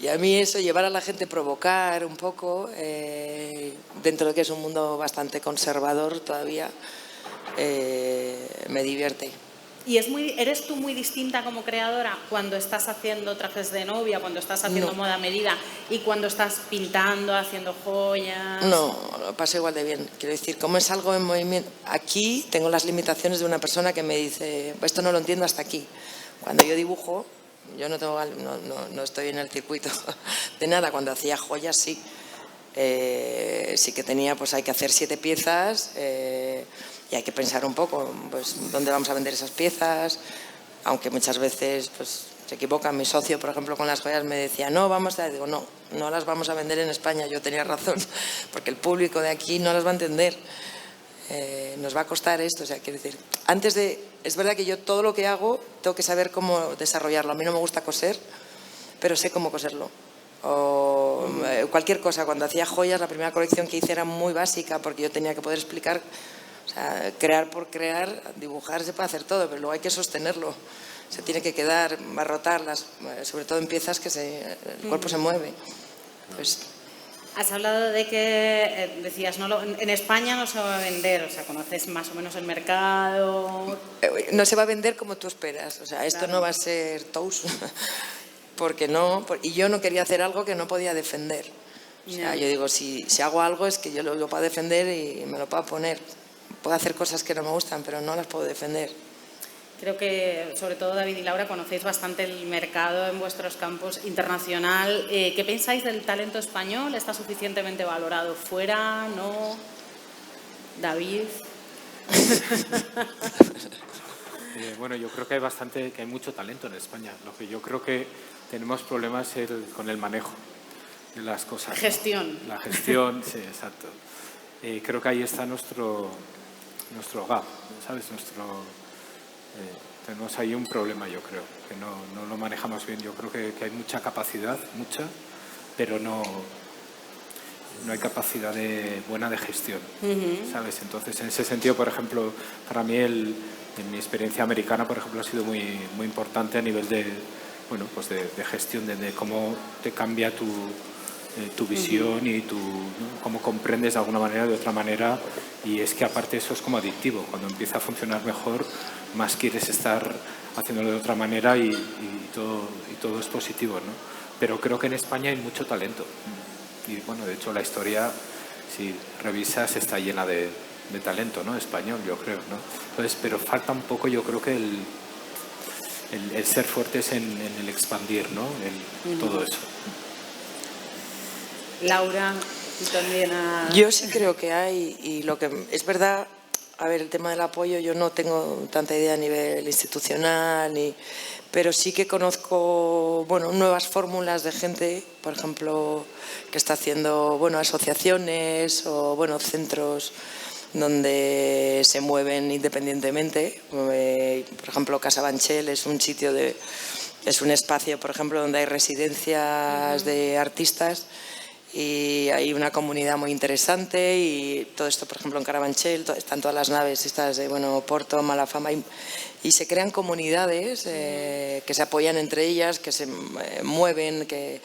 Y a mí eso, llevar a la gente, provocar un poco, dentro de que es un mundo bastante conservador todavía, me divierte. ¿Y eres tú muy distinta como creadora cuando estás haciendo trajes de novia, cuando estás haciendo moda a medida y cuando estás pintando, haciendo joyas? No, lo paso igual de bien. Quiero decir, como es algo en movimiento, aquí tengo las limitaciones de una persona que me dice, esto no lo entiendo hasta aquí. Cuando yo dibujo, yo no estoy en el circuito de nada. Cuando hacía joyas, sí. Sí que tenía, pues hay que hacer 7 piezas y hay que pensar un poco, pues, dónde vamos a vender esas piezas, aunque muchas veces pues, se equivocan. Mi socio, por ejemplo, con las joyas me decía, no las vamos a vender en España. Yo tenía razón, porque el público de aquí no las va a entender. Nos va a costar esto, o sea, quiero decir, es verdad que yo todo lo que hago tengo que saber cómo desarrollarlo. A mí no me gusta coser, pero sé cómo coserlo. O cualquier cosa. Cuando hacía joyas, la primera colección que hice era muy básica porque yo tenía que poder explicar, o sea, crear por crear, dibujar se puede hacer todo, pero luego hay que sostenerlo, se tiene que quedar, rotarlas, sobre todo en piezas que el cuerpo se mueve. Pues, has hablado de que, decías, en España no se va a vender, o sea, conoces más o menos el mercado. No se va a vender como tú esperas, o sea, esto no va a ser tous. Porque no, y yo no quería hacer algo que no podía defender. O sea, yo digo, si hago algo es que yo lo puedo defender y me lo puedo poner. Puedo hacer cosas que no me gustan, pero no las puedo defender. Creo que, sobre todo David y Laura, conocéis bastante el mercado en vuestros campos internacional. ¿Qué pensáis del talento español? ¿Está suficientemente valorado fuera? ¿No? David. Bueno, yo creo que hay mucho talento en España. Lo que yo creo que tenemos problemas con el manejo de las cosas. Gestión. ¿No? La gestión, sí, exacto. Creo que ahí está nuestro gap, ¿sabes? Tenemos ahí un problema, yo creo, que no lo manejamos bien. Yo creo que hay mucha capacidad, pero no hay capacidad buena de gestión, ¿sabes? Entonces, en ese sentido, por ejemplo, para mí en mi experiencia americana, por ejemplo, ha sido muy, muy importante a nivel de gestión, de cómo te cambia tu visión y cómo comprendes de alguna manera, de otra manera, y es que aparte eso es como adictivo. Cuando empieza a funcionar mejor, más quieres estar haciéndolo de otra manera y todo es positivo, ¿no? Pero creo que en España hay mucho talento y bueno, de hecho la historia, si revisas, está llena de talento, ¿no? Español, yo creo, ¿no? Entonces, pero falta un poco, yo creo que el ser fuertes en el expandir, ¿no? Todo eso. Laura, tú también has... Yo sí creo que hay, y lo que es verdad, a ver, el tema del apoyo, yo no tengo tanta idea a nivel institucional, pero sí que conozco, bueno, nuevas fórmulas de gente, por ejemplo, que está haciendo, bueno, asociaciones o, bueno, centros donde se mueven independientemente. Por ejemplo, Casa Banchel es un sitio es un espacio, por ejemplo, donde hay residencias de artistas y hay una comunidad muy interesante, y todo esto, por ejemplo, en Carabanchel están todas las naves estas de, bueno, Porto, Malafama, y se crean comunidades que se apoyan entre ellas, que se mueven, que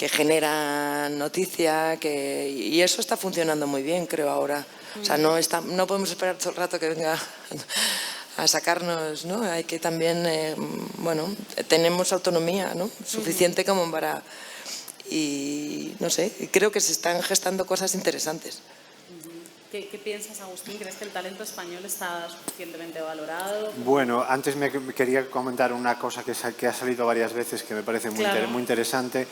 generan noticia, y eso está funcionando muy bien, creo, ahora. O sea, no podemos esperar todo el rato que venga a sacarnos, ¿no? Hay que también, bueno, tenemos autonomía, ¿no? Suficiente como para... Y no sé, creo que se están gestando cosas interesantes. ¿Qué piensas, Agustín? ¿Crees que el talento español está suficientemente valorado? Bueno, antes me quería comentar una cosa que ha salido varias veces que me parece muy, muy interesante,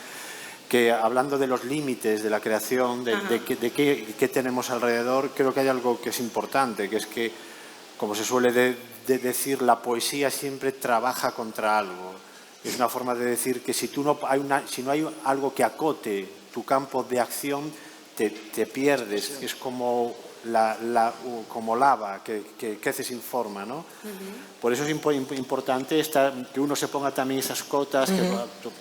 que hablando de los límites de la creación, de qué tenemos alrededor, creo que hay algo que es importante, que es que, como se suele decir, la poesía siempre trabaja contra algo. Es una forma de decir que si no hay algo que acote tu campo de acción, te pierdes. Es como como lava que crece sin forma, ¿no? Por eso es importante que uno se ponga también esas cotas, que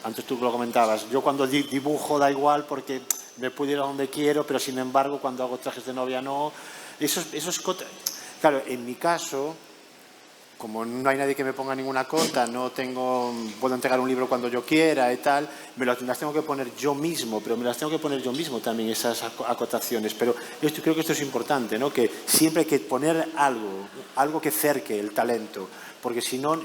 antes tú lo comentabas. Yo cuando dibujo da igual porque me puedo ir a donde quiero, pero sin embargo cuando hago trajes de novia no. Esos cotas... Claro, en mi caso, como no hay nadie que me ponga ninguna cota, puedo entregar un libro cuando yo quiera y tal, me las tengo que poner yo mismo, pero me las tengo que poner yo mismo también, esas acotaciones. Pero creo que esto es importante, ¿no? Que siempre hay que poner algo que cerque el talento, porque si no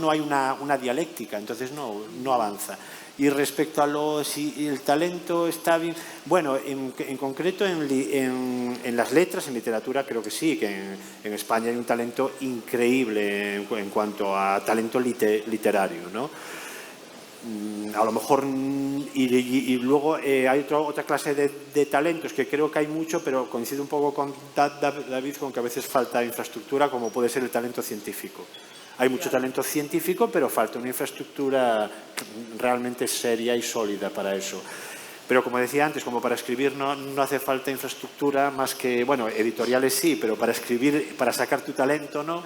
hay una dialéctica, entonces no avanza. Y respecto a si el talento está bien... Bueno, en concreto en las letras, en literatura, creo que sí, que en España hay un talento increíble en cuanto a talento literario, ¿no? A lo mejor... Y luego hay otra clase de talentos que creo que hay mucho, pero coincido un poco con David con que a veces falta infraestructura, como puede ser el talento científico. Hay mucho talento científico, pero falta una infraestructura realmente seria y sólida para eso. Pero como decía antes, como para escribir no hace falta infraestructura más que, bueno, editoriales sí, pero para escribir, para sacar tu talento, ¿no?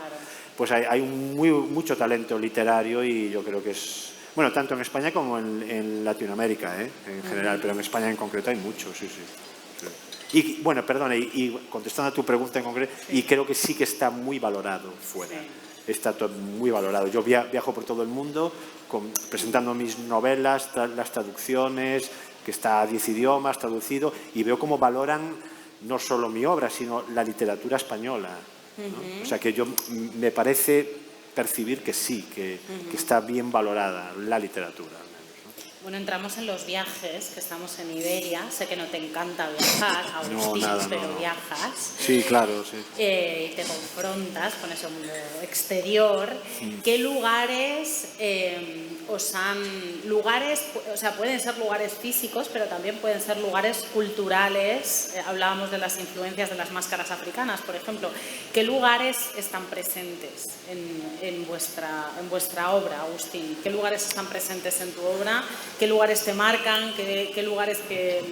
Pues hay mucho talento literario y yo creo que es, bueno, tanto en España como en Latinoamérica, en general, pero en España en concreto hay mucho, sí. Y bueno, perdona, y contestando a tu pregunta en concreto, y creo que sí que está muy valorado fuera. Sí. Está muy valorado. Yo viajo por todo el mundo presentando mis novelas, las traducciones, que está a 10 idiomas traducido, y veo cómo valoran no solo mi obra, sino la literatura española, ¿no? O sea que me parece percibir que sí, que está bien valorada la literatura. Bueno, entramos en los viajes, que estamos en Iberia. Sé que no te encanta viajar, Agustín, pero viajas. Sí, claro, sí. Y te confrontas con ese mundo exterior. ¿Qué lugares o sea, pueden ser lugares físicos, pero también pueden ser lugares culturales? Hablábamos de las influencias de las máscaras africanas, por ejemplo. ¿Qué lugares están presentes en vuestra obra, Agustín? ¿Qué lugares están presentes en tu obra? ¿Qué lugares te marcan? ¿Qué lugares externos?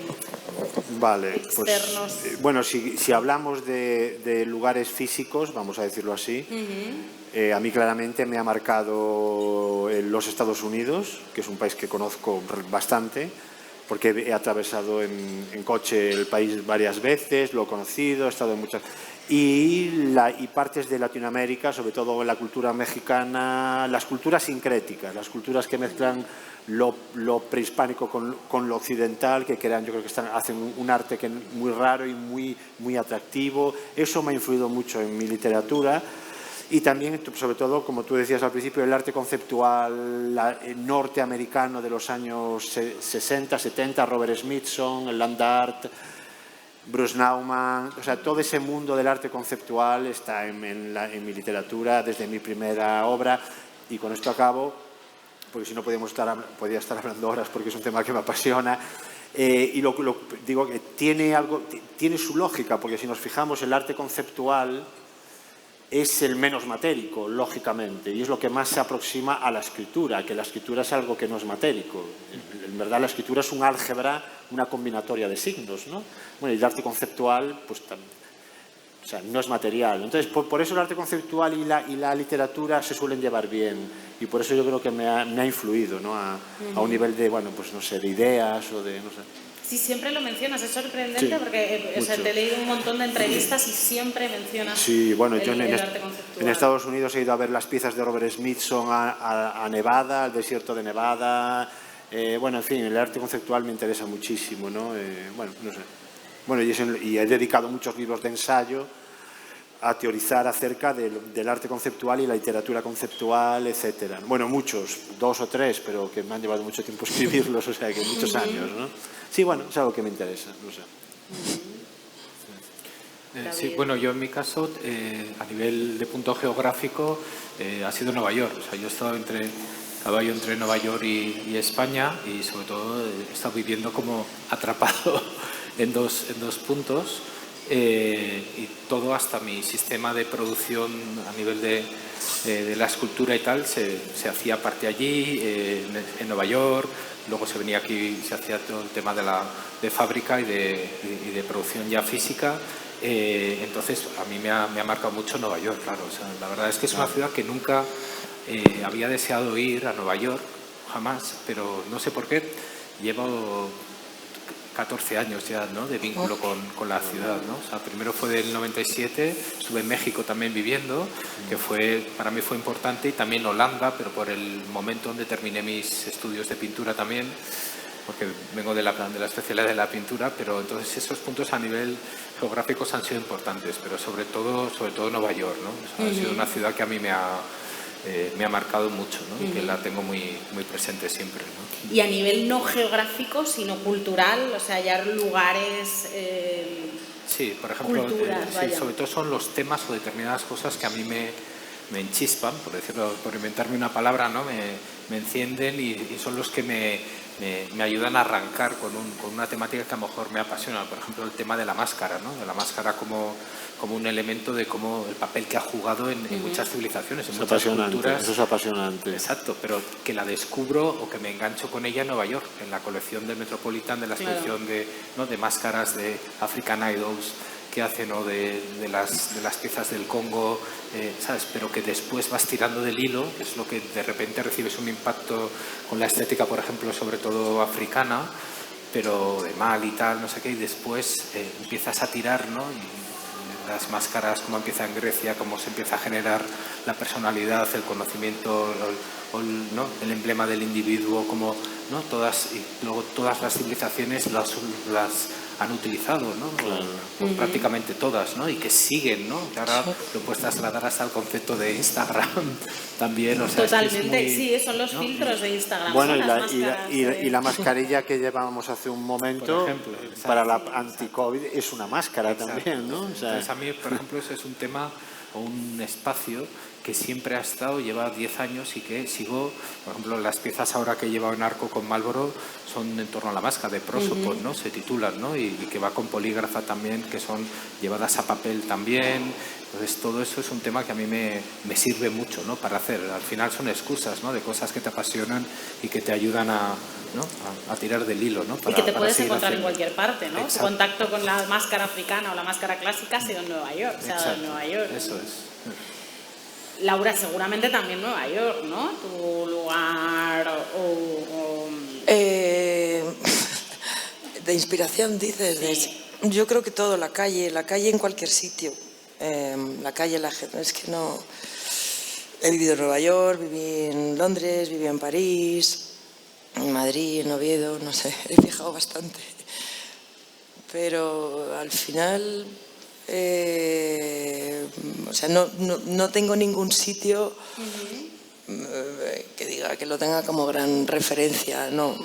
Pues, bueno, si hablamos de lugares físicos, vamos a decirlo así, a mí claramente me ha marcado los Estados Unidos, que es un país que conozco bastante, porque he atravesado en coche el país varias veces, lo he conocido, he estado en muchas... Y partes de Latinoamérica, sobre todo la cultura mexicana, las culturas sincréticas, las culturas que mezclan lo prehispánico con lo occidental, yo creo que hacen un arte muy raro y muy atractivo. Eso me ha influido mucho en mi literatura. Y también, sobre todo, como tú decías al principio, el arte conceptual norteamericano de los años 60, 70, Robert Smithson, el land art, Bruce Nauman, o sea, todo ese mundo del arte conceptual está en mi literatura desde mi primera obra. Y con esto acabo, porque si no podría estar hablando horas porque es un tema que me apasiona. Y digo que tiene su lógica, porque si nos fijamos, el arte conceptual es el menos matérico, lógicamente, y es lo que más se aproxima a la escritura, que la escritura es algo que no es matérico. En verdad, la escritura es un álgebra, una combinatoria de signos, ¿no? Bueno, y el arte conceptual, pues, o sea, no es material. Entonces, por eso el arte conceptual y la literatura se suelen llevar bien, y por eso yo creo que me ha influido, ¿no? A un nivel de, bueno, pues no sé, de ideas o de, no sé. Sí, siempre lo mencionas, es sorprendente porque te he leído un montón de entrevistas y siempre mencionas el arte conceptual. En Estados Unidos he ido a ver las piezas de Robert Smithson a Nevada, al desierto de Nevada. Bueno, en fin, el arte conceptual me interesa muchísimo, ¿no? Bueno, no sé. Bueno, y he dedicado muchos libros de ensayo a teorizar acerca del arte conceptual y la literatura conceptual, etcétera. Bueno, muchos, 2 o 3, pero que me han llevado mucho tiempo escribirlos, o sea que muchos años, ¿no? Sí, bueno, es algo que me interesa, no sé. Sí, bueno, yo en mi caso, a nivel de punto geográfico, ha sido Nueva York. O sea, yo he estado caballo entre Nueva York y España, y sobre todo he estado viviendo como atrapado en dos puntos. Y todo, hasta mi sistema de producción a nivel de la escultura y tal, se hacía parte allí, en Nueva York. Luego se venía aquí y se hacía todo el tema de fábrica y de producción ya física. Entonces a mí me ha marcado mucho Nueva York, claro. O sea, la verdad es que es una ciudad que nunca había deseado ir a Nueva York, jamás, pero no sé por qué. Llevo 14 años ya, ¿no?, de vínculo con la ciudad, ¿no? O sea, primero fue del 97, estuve en México también viviendo, que para mí fue importante, y también Holanda, pero por el momento donde terminé mis estudios de pintura también, porque vengo de la especialidad de la pintura, pero entonces esos puntos a nivel geográfico han sido importantes, pero sobre todo Nueva York, ¿no? O sea, ha sido una ciudad que a mí me ha marcado mucho, ¿no? Y que la tengo muy, muy presente siempre, ¿no? Y a nivel no geográfico, sino cultural, o sea, ya lugares... Sí, por ejemplo, culturas, sobre todo son los temas o determinadas cosas que a mí me enchispan, por decirlo, por inventarme una palabra, ¿no? Me encienden y son los que me ayudan a arrancar con una temática que a lo mejor me apasiona. Por ejemplo, el tema de la máscara, ¿no? De la máscara como un elemento de cómo el papel que ha jugado en muchas civilizaciones, en muchas culturas. Eso es apasionante. Exacto, pero que la descubro o que me engancho con ella en Nueva York, en la colección del Metropolitan, de la exposición de máscaras de African Idols que hacen, o de las piezas del Congo, ¿sabes? Pero que después vas tirando del hilo, que es lo que de repente recibes un impacto con la estética, por ejemplo, sobre todo africana, pero de Mali y tal, no sé qué, y después empiezas a tirar, ¿no? Y las máscaras, cómo empieza en Grecia, cómo se empieza a generar la personalidad, el conocimiento, ¿no? El emblema del individuo, como, ¿no? Y luego todas las civilizaciones las han utilizado, ¿no? Claro. Prácticamente todas, ¿no? Y que siguen, ¿no? Que ahora lo puedes trasladar hasta el concepto de Instagram también. O sea, totalmente, es muy, sí, son los filtros de Instagram. Bueno, ¿no? y la mascarilla que llevábamos hace un momento, ejemplo, para la anti-COVID, es una máscara también, ¿no? O sea, entonces, a mí, por ejemplo, ese es un tema o un espacio que siempre ha estado, lleva 10 años, y que sigo. Por ejemplo, las piezas ahora que he llevado en arco con Marlboro son en torno a la máscara de prosopon, ¿no? Se titulan, ¿no? Y que va con polígrafa también, que son llevadas a papel también. Entonces, todo eso es un tema que a mí me sirve mucho, ¿no? Para hacer. Al final son excusas, ¿no? De cosas que te apasionan y que te ayudan a tirar del hilo, ¿no? Y que te puedes encontrar en cualquier parte, ¿no? Exacto. Tu contacto con la máscara africana o la máscara clásica ha sido en Nueva York, o sea, en Nueva York. Eso es. Laura, seguramente también Nueva York, ¿no? Tu lugar De inspiración, dices. Sí. Yo creo que todo, la calle en cualquier sitio. La calle, la gente. Es que no... He vivido en Nueva York, viví en Londres, viví en París, en Madrid, en Oviedo, no sé, he viajado bastante. Pero al final... o sea, no tengo ningún sitio que diga que lo tenga como gran referencia, no.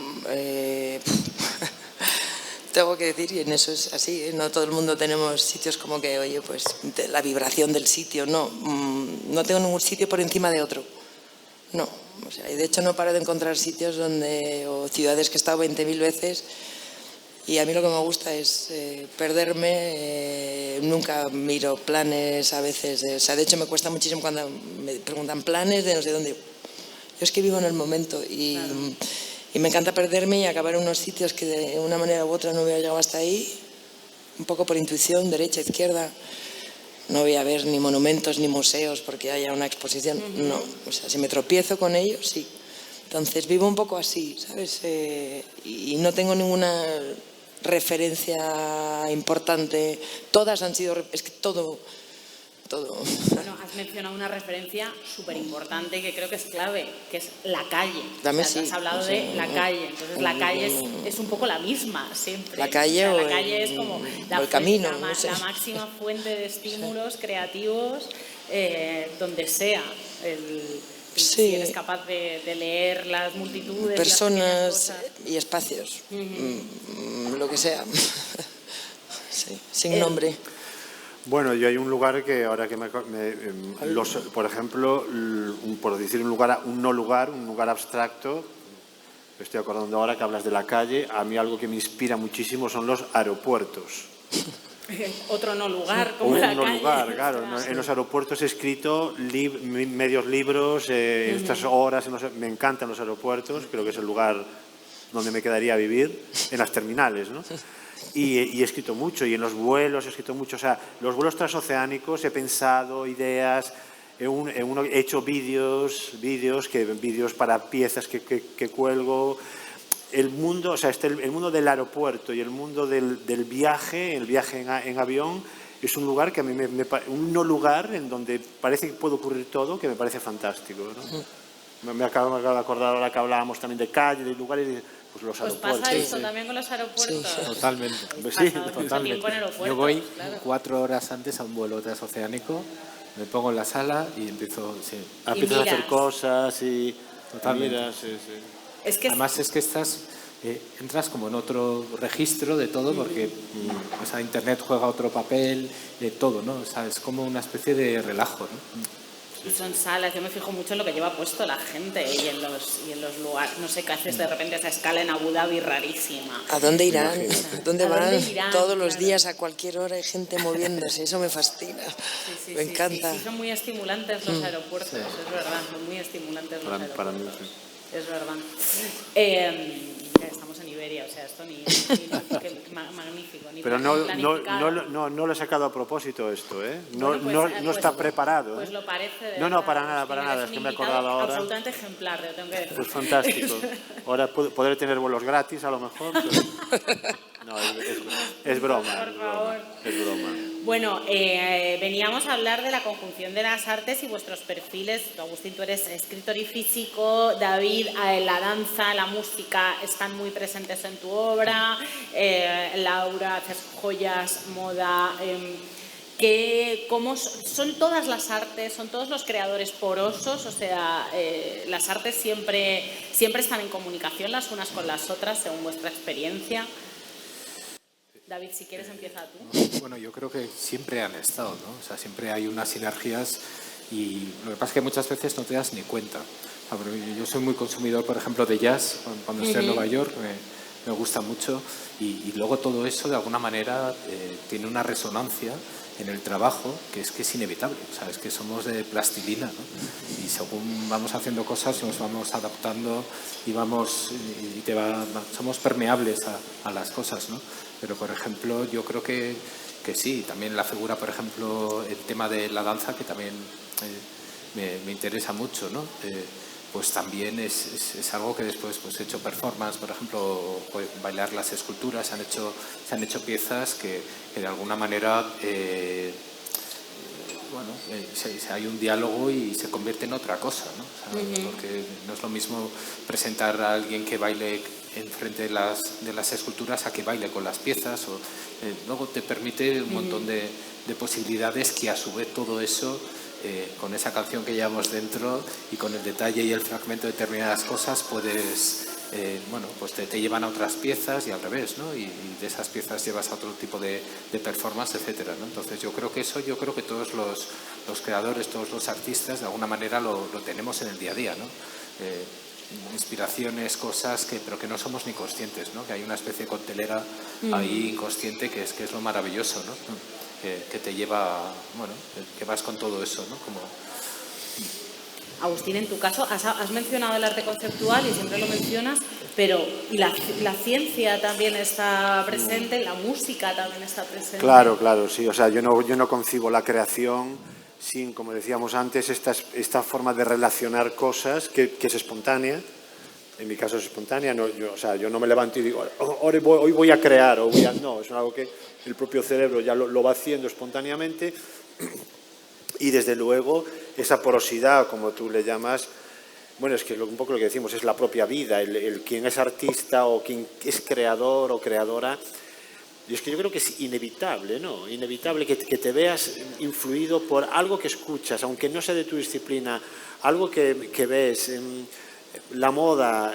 Tengo que decir, y en eso es así, no todo el mundo tenemos sitios como que, oye, pues la vibración del sitio, no tengo ningún sitio por encima de otro, no. O sea, y de hecho no paro de encontrar sitios o ciudades que he estado 20.000 veces. Y a mí lo que me gusta es perderme, nunca miro planes a veces. O sea, de hecho me cuesta muchísimo cuando me preguntan planes de no sé dónde. Yo es que vivo en el momento y me encanta perderme y acabar en unos sitios que de una manera u otra no hubiera llegado hasta ahí, un poco por intuición, derecha, izquierda. No voy a ver ni monumentos ni museos porque haya una exposición, no. O sea, si me tropiezo con ellos, sí. Entonces vivo un poco así, ¿sabes? Y no tengo ninguna referencia importante. Todas han sido... Es que todo todo. Bueno, has mencionado una referencia súper importante que creo que es clave, que es la calle. Dame, O sea, sí, has hablado sí, de la calle, entonces la calle es un poco la misma siempre. La calle o sea, o la calle es como la, el camino, la no sé. máxima fuente de estímulos creativos donde sea. Si eres capaz de leer las multitudes, personas las y espacios, lo que sea. Sí, sin nombre. Bueno, yo hay un lugar que ahora que por ejemplo, por decir un lugar abstracto, me estoy acordando ahora que hablas de la calle, a mí algo que me inspira muchísimo son los aeropuertos. Otro no lugar, como la calle. No lugar, claro. En los aeropuertos he escrito medios libros, estas horas, me encantan los aeropuertos, creo que es el lugar donde me quedaría a vivir, en las terminales, ¿no? Y he escrito mucho, y en los vuelos he escrito mucho. O sea, los vuelos transoceánicos he pensado ideas, he hecho vídeos para piezas que cuelgo. El mundo, o sea, el mundo del aeropuerto y el mundo del viaje, el viaje en avión, es un lugar que a mí un no lugar en donde parece que puede ocurrir todo, que me parece fantástico, ¿no? Me acabo de acordar ahora que hablábamos también de calle, de lugares, pues los aeropuertos. ¿Os pasa eso también con los aeropuertos? Sí. Totalmente. Sí, Totalmente. Yo voy 4 horas antes a un vuelo transoceánico, me pongo en la sala y empiezo a hacer cosas y totalmente. Miras, sí. Es que además es que entras como en otro registro de todo porque o sea, Internet juega otro papel, todo, ¿no? O sea, es como una especie de relajo, ¿no? Y son salas, yo me fijo mucho en lo que lleva puesto la gente y en los lugares, no sé qué haces de repente esa escala en Abu Dhabi rarísima. ¿A dónde irán? ¿Dónde van? Irán? Todos los días, a cualquier hora, hay gente moviéndose, eso me fascina. Sí, me encanta. Sí, son muy estimulantes los aeropuertos, es verdad, son muy estimulantes los aeropuertos. Para mí, sí. Es verdad. Estamos en Iberia, o sea, esto magnífico. Pero no lo he sacado a propósito esto, ¿eh? No está preparado. Pues lo parece. No, para nada, es que me he acordado ahora. Absolutamente ejemplar, lo tengo que decir. Pues fantástico. Ahora podré tener vuelos gratis, a lo mejor. Pero... No, es broma. Es broma. Bueno, veníamos a hablar de la conjunción de las artes y vuestros perfiles. Agustín, tú eres escritor y físico. David, la danza, la música están muy presentes en tu obra. Laura, haces joyas, moda. ¿Cómo son todas las artes, son todos los creadores porosos? O sea, las artes siempre están en comunicación las unas con las otras, según vuestra experiencia. David, si quieres, empieza tú. Bueno, yo creo que siempre han estado, ¿no? O sea, siempre hay unas sinergias y lo que pasa es que muchas veces no te das ni cuenta. Yo soy muy consumidor, por ejemplo, de jazz cuando estoy en Nueva York, me gusta mucho y luego todo eso de alguna manera tiene una resonancia en el trabajo que es inevitable, o sea, es que somos de plastilina, ¿no? Y según vamos haciendo cosas nos vamos adaptando y somos permeables a las cosas, ¿no? Pero, por ejemplo, yo creo que sí, también la figura, por ejemplo, el tema de la danza, que también me interesa mucho, ¿no? Pues también es algo que después pues, he hecho performance, por ejemplo, bailar las esculturas, se han hecho piezas que de alguna manera hay un diálogo y se convierte en otra cosa, ¿no? O sea, porque no es lo mismo presentar a alguien que baile enfrente de las esculturas a que baile con las piezas luego te permite un montón de posibilidades que a su vez todo eso con esa canción que llevamos dentro y con el detalle y el fragmento de determinadas cosas puedes pues te llevan a otras piezas y al revés, ¿no? Y de esas piezas llevas a otro tipo de performance, etcétera, ¿no? Entonces yo creo que todos los creadores, todos los artistas de alguna manera lo tenemos en el día a día, ¿no? Inspiraciones, cosas pero que no somos ni conscientes, ¿no? Que hay una especie de coctelera ahí inconsciente que es lo maravilloso, ¿no? Que te lleva, que vas con todo eso, ¿no? Como... Agustín, en tu caso, has mencionado el arte conceptual y siempre lo mencionas, pero ¿y la ciencia también está presente? ¿La música también está presente? Claro, sí. O sea, yo no concibo la creación sin, como decíamos antes, esta forma de relacionar cosas que es espontánea. En mi caso es espontánea. Yo no me levanto y digo, hoy voy a crear. No, es algo que el propio cerebro ya lo va haciendo espontáneamente. Y desde luego esa porosidad, como tú le llamas, bueno, es que un poco lo que decimos es la propia vida, el quien es artista o quien es creador o creadora. Y es que yo creo que es inevitable, ¿no? Inevitable que te veas influido por algo que escuchas, aunque no sea de tu disciplina, algo que ves, la moda,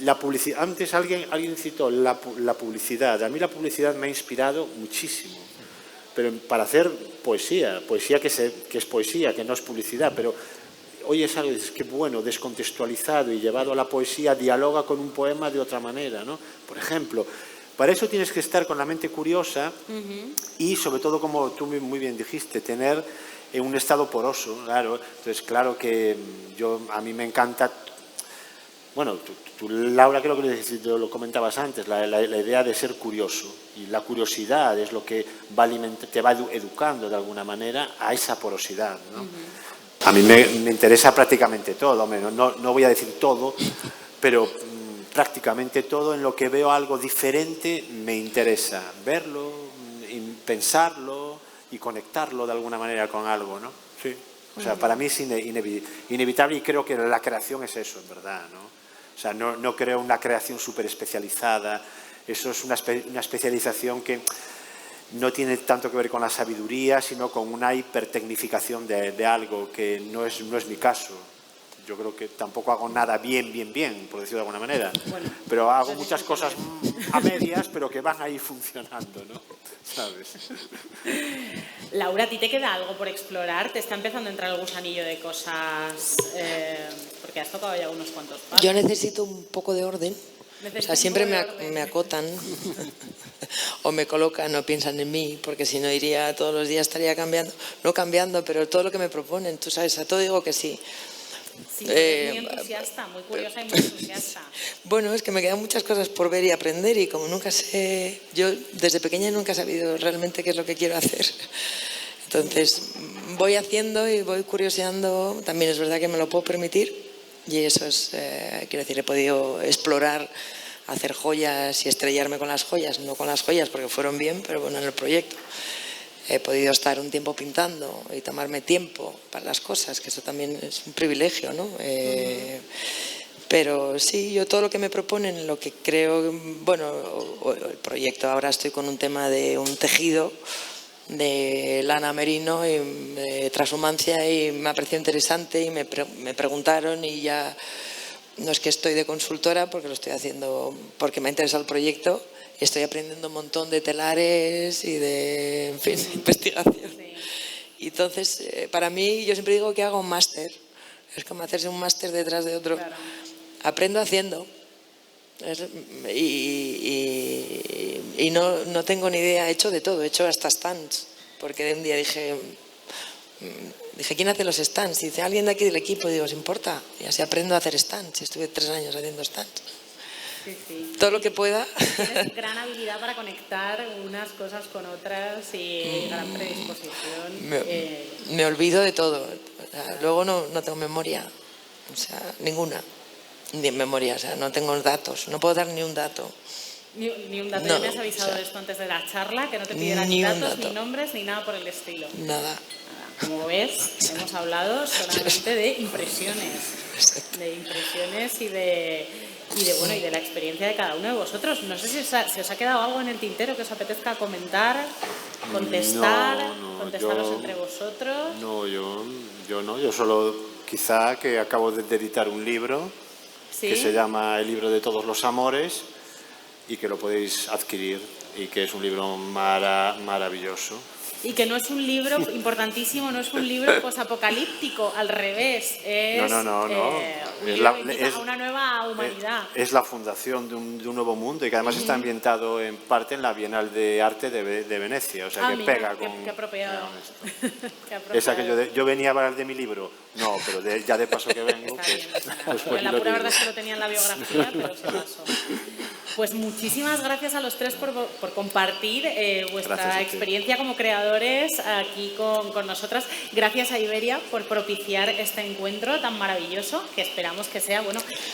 la publicidad. Antes alguien citó la publicidad. A mí la publicidad me ha inspirado muchísimo, pero para hacer poesía que es poesía, que no es publicidad, pero hoy es algo que bueno, descontextualizado y llevado a la poesía, dialoga con un poema de otra manera, ¿no? Por ejemplo, para eso tienes que estar con la mente curiosa y sobre todo, como tú muy bien dijiste, tener un estado poroso, claro. Entonces, claro que a mí me encanta, bueno, tú, Laura, creo que lo comentabas antes, la idea de ser curioso, y la curiosidad es lo que te va educando de alguna manera a esa porosidad, ¿no? A mí me interesa prácticamente todo, no voy a decir todo, pero prácticamente todo. En lo que veo algo diferente me interesa verlo, pensarlo y conectarlo de alguna manera con algo, ¿no? Sí. O sea, para mí es inevitable, y creo que la creación es eso, en verdad, ¿no? O sea, no creo una creación súper especializada. Eso es una especialización que no tiene tanto que ver con la sabiduría, sino con una hipertecnificación de algo que no es mi caso. Yo creo que tampoco hago nada bien, por decirlo de alguna manera. Bueno, pero hago muchas cosas a medias, pero que van ahí funcionando, ¿no? ¿Sabes? Laura, ¿a ti te queda algo por explorar? ¿Te está empezando a entrar el gusanillo de cosas? Porque has tocado ya unos cuantos pasos. Yo necesito un poco de orden. O sea, siempre me acotan o me colocan o piensan en mí, porque si no iría todos los días, estaría cambiando. No cambiando, pero todo lo que me proponen, tú sabes, a todo digo que sí. Sí, muy entusiasta, muy curiosa y muy entusiasta. Bueno, es que me quedan muchas cosas por ver y aprender, y como nunca sé, yo desde pequeña nunca he sabido realmente qué es lo que quiero hacer. Entonces voy haciendo y voy curioseando. También es verdad que me lo puedo permitir, y eso es, quiero decir, he podido explorar, hacer joyas y estrellarme con las joyas, no con las joyas porque fueron bien, pero bueno, en el proyecto. He podido estar un tiempo pintando y tomarme tiempo para las cosas, que eso también es un privilegio, ¿no? Pero sí, yo todo lo que me proponen, lo que creo, bueno, el proyecto, ahora estoy con un tema de un tejido de lana merino y de transhumancia, y me ha parecido interesante, y me preguntaron, y ya no es que estoy de consultora, porque lo estoy haciendo porque me ha interesado el proyecto. Estoy aprendiendo un montón de telares y de, en fin, investigación. Sí. Y entonces, para mí, yo siempre digo que hago un máster. Es como hacerse un máster detrás de otro. Claro. Aprendo haciendo. Y no tengo ni idea. He hecho de todo. He hecho hasta stands. Porque un día dije, ¿quién hace los stands? Y dice, alguien de aquí del equipo. Y digo, ¿os importa? Y así aprendo a hacer stands. Estuve 3 años haciendo stands. Sí, sí. Todo lo que pueda. Tienes gran habilidad para conectar unas cosas con otras y gran predisposición. Me olvido de todo. O sea, luego no tengo memoria, o sea, ninguna. Ni memoria, o sea, no tengo datos, no puedo dar ni un dato. Ni un dato. No, me has avisado de esto antes de la charla, que no te pidieran ni datos, ni nombres, ni nada por el estilo. Nada. Como ves, hemos hablado solamente de impresiones. De impresiones y de la experiencia de cada uno de vosotros. No sé si os ha quedado algo en el tintero que os apetezca comentar, contestaros entre vosotros. No, yo solo quizá que acabo de editar un libro, ¿sí?, que se llama El libro de todos los amores, y que lo podéis adquirir, y que es un libro maravilloso. Y que no es un libro, importantísimo, no es un libro posapocalíptico, al revés. Es, no. Es una nueva humanidad. Es la fundación de un nuevo mundo, y que además está ambientado en parte en la Bienal de Arte de Venecia. O sea, que pega con... Qué apropiado. Esa que yo venía a hablar de mi libro. No, pero ya de paso que vengo... Está bien, la pura verdad es que lo tenía en la biografía, pero se pasó. Pues muchísimas gracias a los tres por compartir vuestra experiencia como creadores aquí con nosotras. Gracias a Iberia por propiciar este encuentro tan maravilloso, que esperamos que sea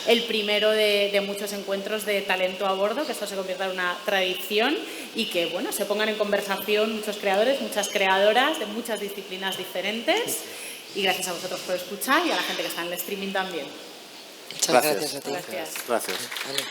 el primero de muchos encuentros de talento a bordo, que esto se convierta en una tradición y que se pongan en conversación muchos creadores, muchas creadoras de muchas disciplinas diferentes. Y gracias a vosotros por escuchar y a la gente que está en el streaming también. Muchas gracias a ti. Gracias. Gracias. Vale.